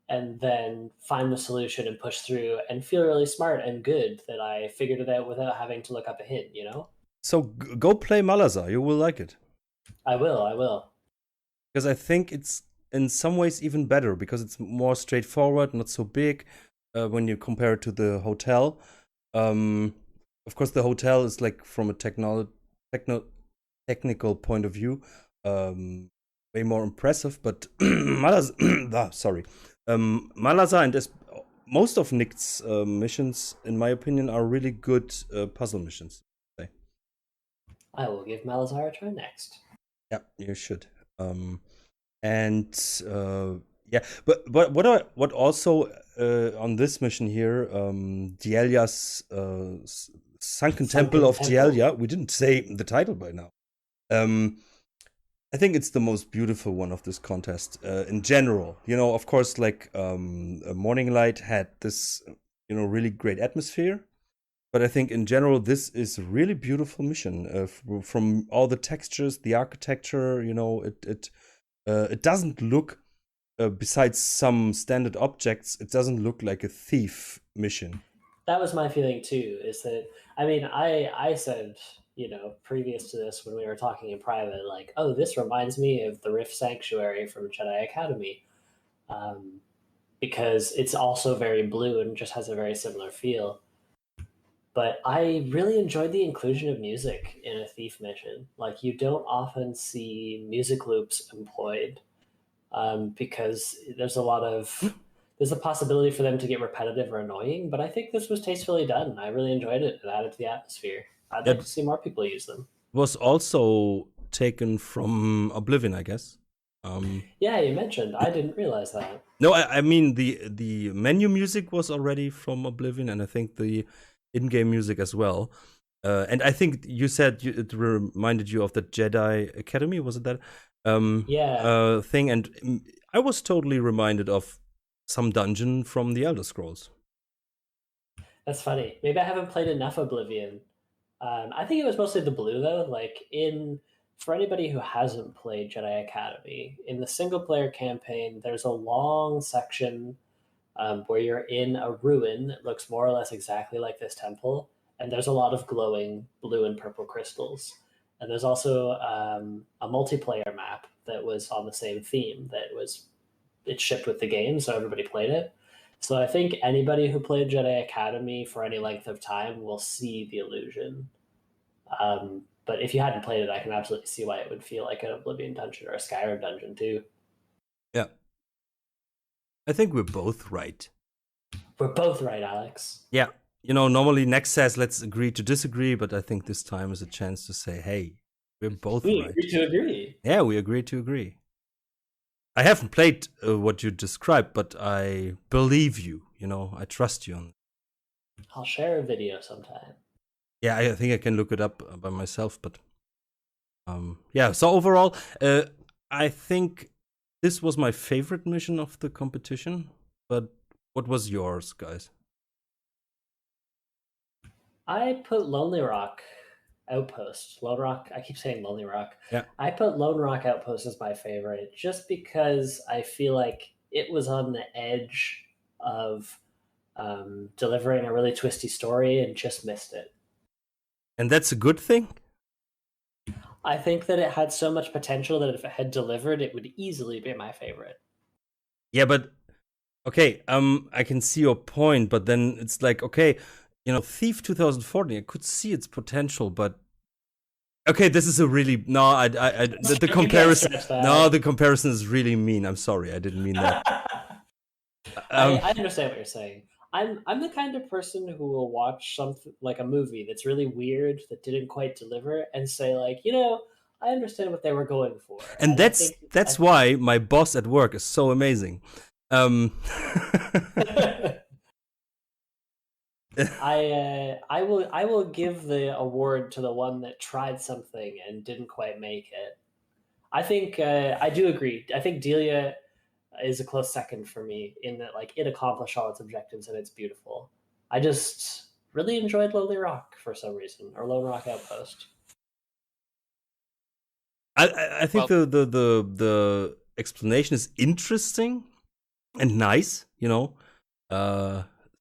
and then find the solution and push through and feel really smart and good that I figured it out without having to look up a hint, you know? So go play Malazar. You will like it. I will. Because I think it's in some ways even better because it's more straightforward, not so big when you compare it to the hotel. Of course, the hotel is like from a technical point of view, way more impressive. But Malazar, Malazar and most of Nick's missions, in my opinion, are really good puzzle missions. I will give Malazar a try next. Yeah, you should. Yeah, but what also on this mission here, Dielja's Sunken Temple of Dielja. We didn't say the title by now. I think it's the most beautiful one of this contest in general. You know, of course, like Morning Light had this, really great atmosphere. But I think in general, this is a really beautiful mission from all the textures, the architecture. It doesn't look, besides some standard objects, it doesn't look like a thief mission. That was my feeling too. Is that I said previous to this when we were talking in private, like, oh, this reminds me of the Rift Sanctuary from Jedi Academy, because it's also very blue and just has a very similar feel. But I really enjoyed the inclusion of music in a thief mission. Like, you don't often see music loops employed because there's a possibility for them to get repetitive or annoying. But I think this was tastefully done. I really enjoyed it. It added to the atmosphere. I'd like to see more people use them. Was also taken from Oblivion, I guess. Yeah, you mentioned. I didn't realize that. No, I mean the menu music was already from Oblivion, and I think the in-game music as well. And I think you said it reminded you of the Jedi Academy, was it that? Thing. And I was totally reminded of some dungeon from the Elder Scrolls. That's funny. Maybe I haven't played enough Oblivion. I think it was mostly the blue, though. Like, for anybody who hasn't played Jedi Academy, in the single-player campaign, there's a long section where you're in a ruin that looks more or less exactly like this temple, and there's a lot of glowing blue and purple crystals. And there's also a multiplayer map that was on the same theme it shipped with the game, so everybody played it. So I think anybody who played Jedi Academy for any length of time will see the illusion. But if you hadn't played it, I can absolutely see why it would feel like an Oblivion dungeon or a Skyrim dungeon too. Yeah. I think we're both right. We're both right, Alex. Yeah. Normally Next says let's agree to disagree, but I think this time is a chance to say, hey, we're both right. We agree to agree. Yeah, we agree to agree. I haven't played what you described, but I believe you. I trust you on that. I'll share a video sometime. Yeah, I think I can look it up by myself, but yeah. So overall, I think this was my favorite mission of the competition. But what was yours, guys? I put Lonely Rock Outpost. Lone Rock, I keep saying Lonely Rock. Yeah. I put Lone Rock Outpost as my favorite just because I feel like it was on the edge of delivering a really twisty story and just missed it. And that's a good thing? I think that it had so much potential that if it had delivered, it would easily be my favorite. Yeah, but okay, I can see your point, but then it's like, okay, Thief 2014, I could see its potential, but okay, this is a really the comparison. No, the comparison is really mean. I'm sorry, I didn't mean that. I understand what you're saying. I'm the kind of person who will watch something like a movie that's really weird that didn't quite deliver and say, like, I understand what they were going for. And that's why my boss at work is so amazing. I will give the award to the one that tried something and didn't quite make it. I think I do agree. I think Delia is a close second for me in that, like, it accomplished all its objectives and it's beautiful. I just really enjoyed Lonely Rock for some reason, or Lone Rock Outpost. I think the explanation is interesting and nice, you know.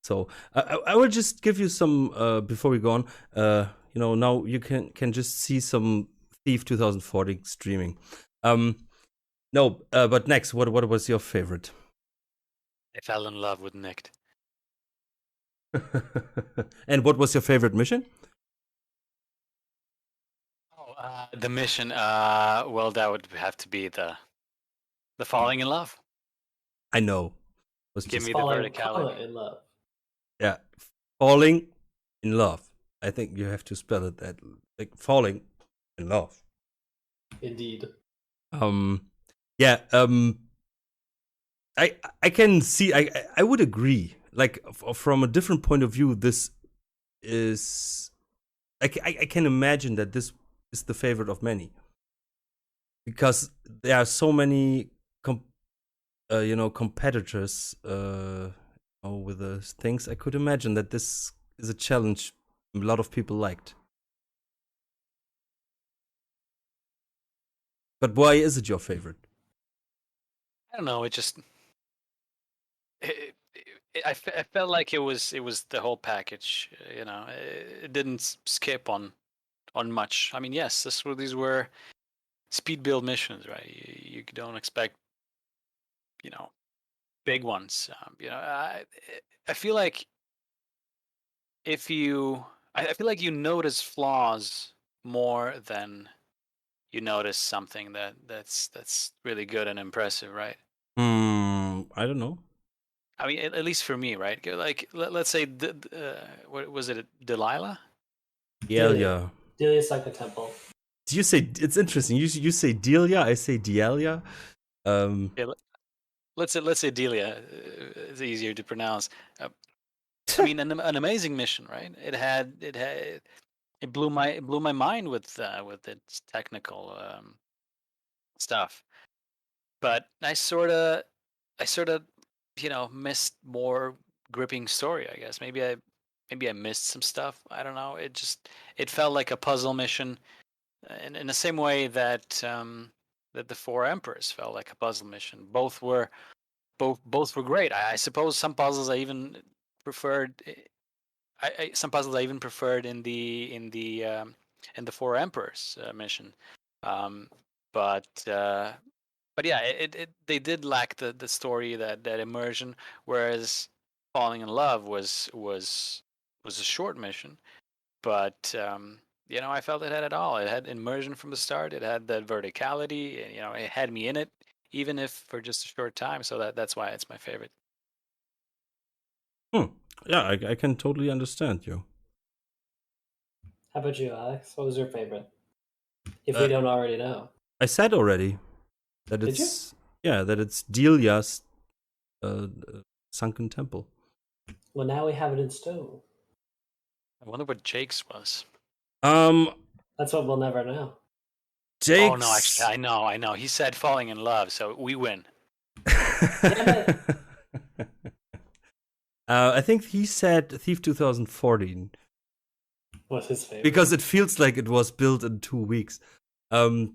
So I will just give you some before we go on. You know, now you can just see some Thief 2040 streaming. No, but next, what was your favorite? I fell in love with Nicked. And what was your favorite mission? The mission, well, that would have to be the falling in love. I know. Was Give just me the Falling verticality. in love. yeah, falling in love. I think you have to spell it that like falling in love. Indeed. Yeah. I can see. I would agree. Like from a different point of view, this is. I can imagine that this is the favorite of many because there are so many competitors with the things. I could imagine that this is a challenge a lot of people liked. But why is it your favorite? I don't know. It just I felt like it was the whole package. You know, it didn't skip on much. I mean, yes, these were speed build missions, right? You don't expect, you know, big ones. You know, I feel like I feel like you notice flaws more than you notice something that's really good and impressive, right? I don't know. I mean, at least for me, right? Like, let's say, what was it, Delilah? Delia. Delia Second Temple. Do you say it's interesting? You say Delia, I say Delia. Yeah, let's say Delia. It's easier to pronounce. I mean, an amazing mission, right? It blew my mind with its technical stuff. But I sort of missed more gripping story, I guess. Maybe I missed some stuff. I don't know. It felt like a puzzle mission, in the same way that that the Four Emperors felt like a puzzle mission. Both were great. I suppose some puzzles I even preferred. Some puzzles I even preferred in the Four Emperors mission. Um, but yeah, they did lack the story, that immersion, whereas Falling in Love was a short mission, but you know, I felt it had it all. It had immersion from the start. It had that verticality, and you know, it had me in it, even if for just a short time. So that's why it's my favorite. Yeah, I can totally understand you. How about you, Alex? What was your favorite? If we don't already know. I said already that Did it's that it's Delia's sunken temple. Well, now we have it in stone. I wonder what Jake's was. That's what we'll never know. Jake's... Oh no, actually, I know. He said Falling in Love, so we win. I think he said Thief 2014. What's his favorite? Because it feels like it was built in 2 weeks. No.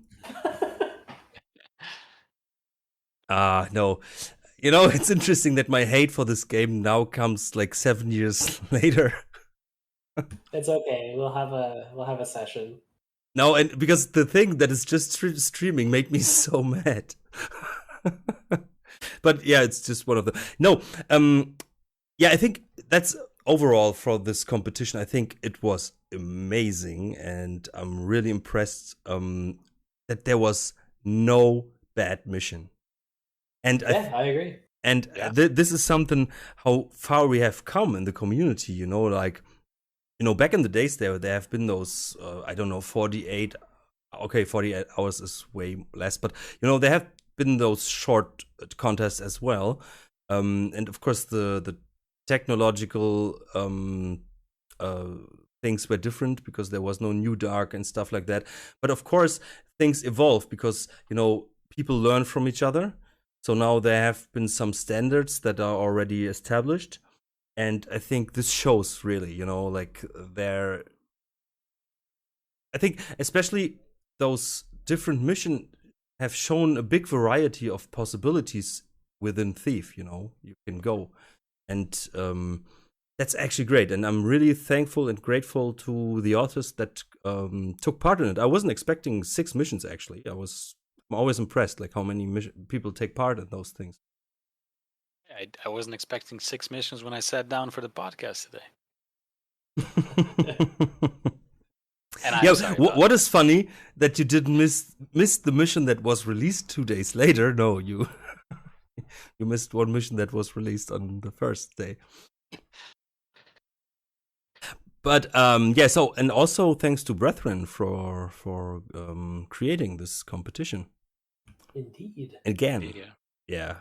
You know, it's interesting that my hate for this game now comes like 7 years later. It's okay. We'll have a session. No, and because the thing that is just streaming made me so mad. But yeah, it's just one of the... No, yeah, I think that's overall for this competition. I think it was amazing, and I'm really impressed that there was no bad mission. And I agree. And this is something how far we have come in the community. You know, like, you know, back in the days there have been those 48. Okay, 48 hours is way less, but you know, there have been those short contests as well. And of course, the technological things were different because there was no New Dark and stuff like that. But of course, things evolve because, you know, people learn from each other. So now there have been some standards that are already established. And I think this shows really, like I think especially those different missions have shown a big variety of possibilities within Thief, you can go. And that's actually great. And I'm really thankful and grateful to the authors that took part in it. I wasn't expecting 6 missions, actually. I'm always impressed, like how many people take part in those things. I wasn't expecting 6 missions when I sat down for the podcast today. And I'm sorry what is funny that you didn't miss the mission that was released 2 days later. No, you you missed one mission that was released on the first day. But so, and also thanks to Brethren for creating this competition. Indeed. Again. Yeah.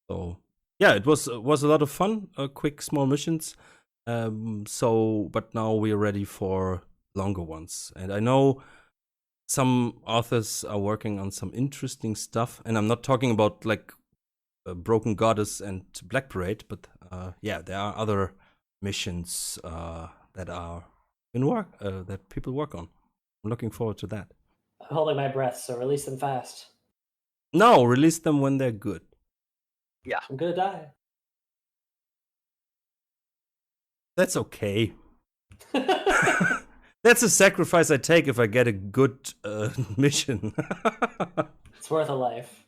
So yeah, it was a lot of fun. Quick small missions. But now we're ready for longer ones, and I know some authors are working on some interesting stuff. And I'm not talking about like Broken Goddess and Black Parade, but there are other missions that are in work that people work on. I'm looking forward to that. I'm holding my breath, so release them fast. No, release them when they're good. Yeah. I'm gonna die. That's okay. That's a sacrifice I take if I get a good mission. It's worth a life.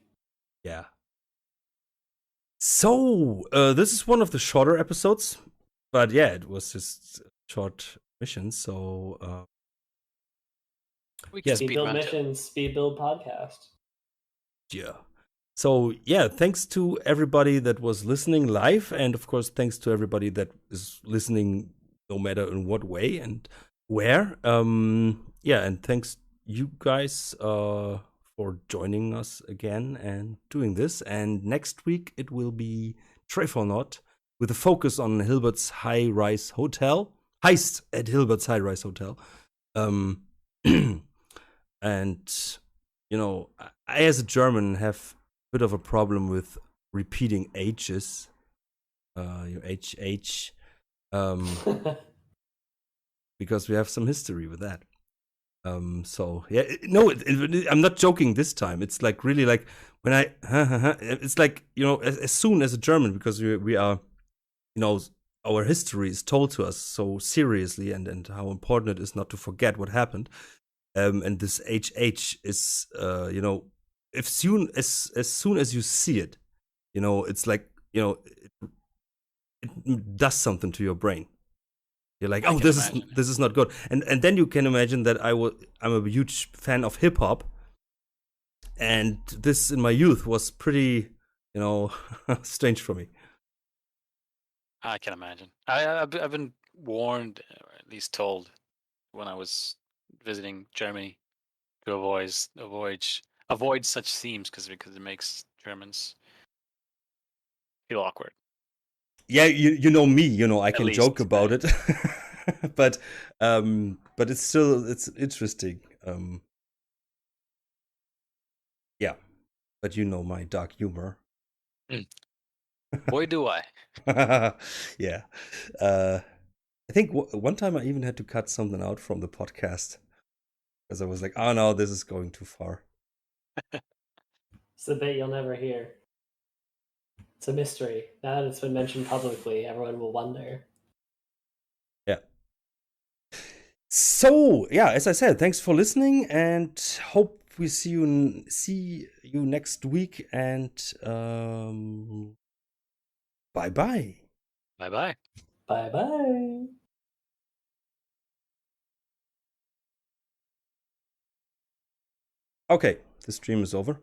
Yeah. So, this is one of the shorter episodes, but yeah, it was just short missions. So, we can Speedbuild missions, Speedbuild podcast. Yeah. So, yeah, thanks to everybody that was listening live, and of course, thanks to everybody that is listening, no matter in what way and where. And thanks you guys for joining us again and doing this. And next week it will be Trefornot with a focus on Hilbert's high-rise hotel heist at Hilbert's high-rise hotel. And I as a German have a bit of a problem with repeating H's. HH. Because we have some history with that. I'm not joking this time. It's like really like when it's like, as soon as a German, because we are, our history is told to us so seriously and how important it is not to forget what happened. And this HH is, as soon as you see it, it's like, it does something to your brain. You're like, oh, this is not good, and then you can imagine that I'm a huge fan of hip hop, and this in my youth was pretty, strange for me. I can imagine. I've been warned, or at least told, when I was visiting Germany, to avoid such themes because it makes Germans feel awkward. Yeah, you know me, I can joke about right. it, but it's interesting. Yeah, but my dark humor. Boy, do I. Yeah, I think one time I even had to cut something out from the podcast because I was like, oh no, this is going too far. It's the bit you'll never hear. It's a mystery. Now that it's been mentioned publicly, everyone will wonder. Yeah. So, yeah, as I said, thanks for listening, and hope we see you next week. And bye-bye. Bye-bye. Bye-bye. Okay, the stream is over.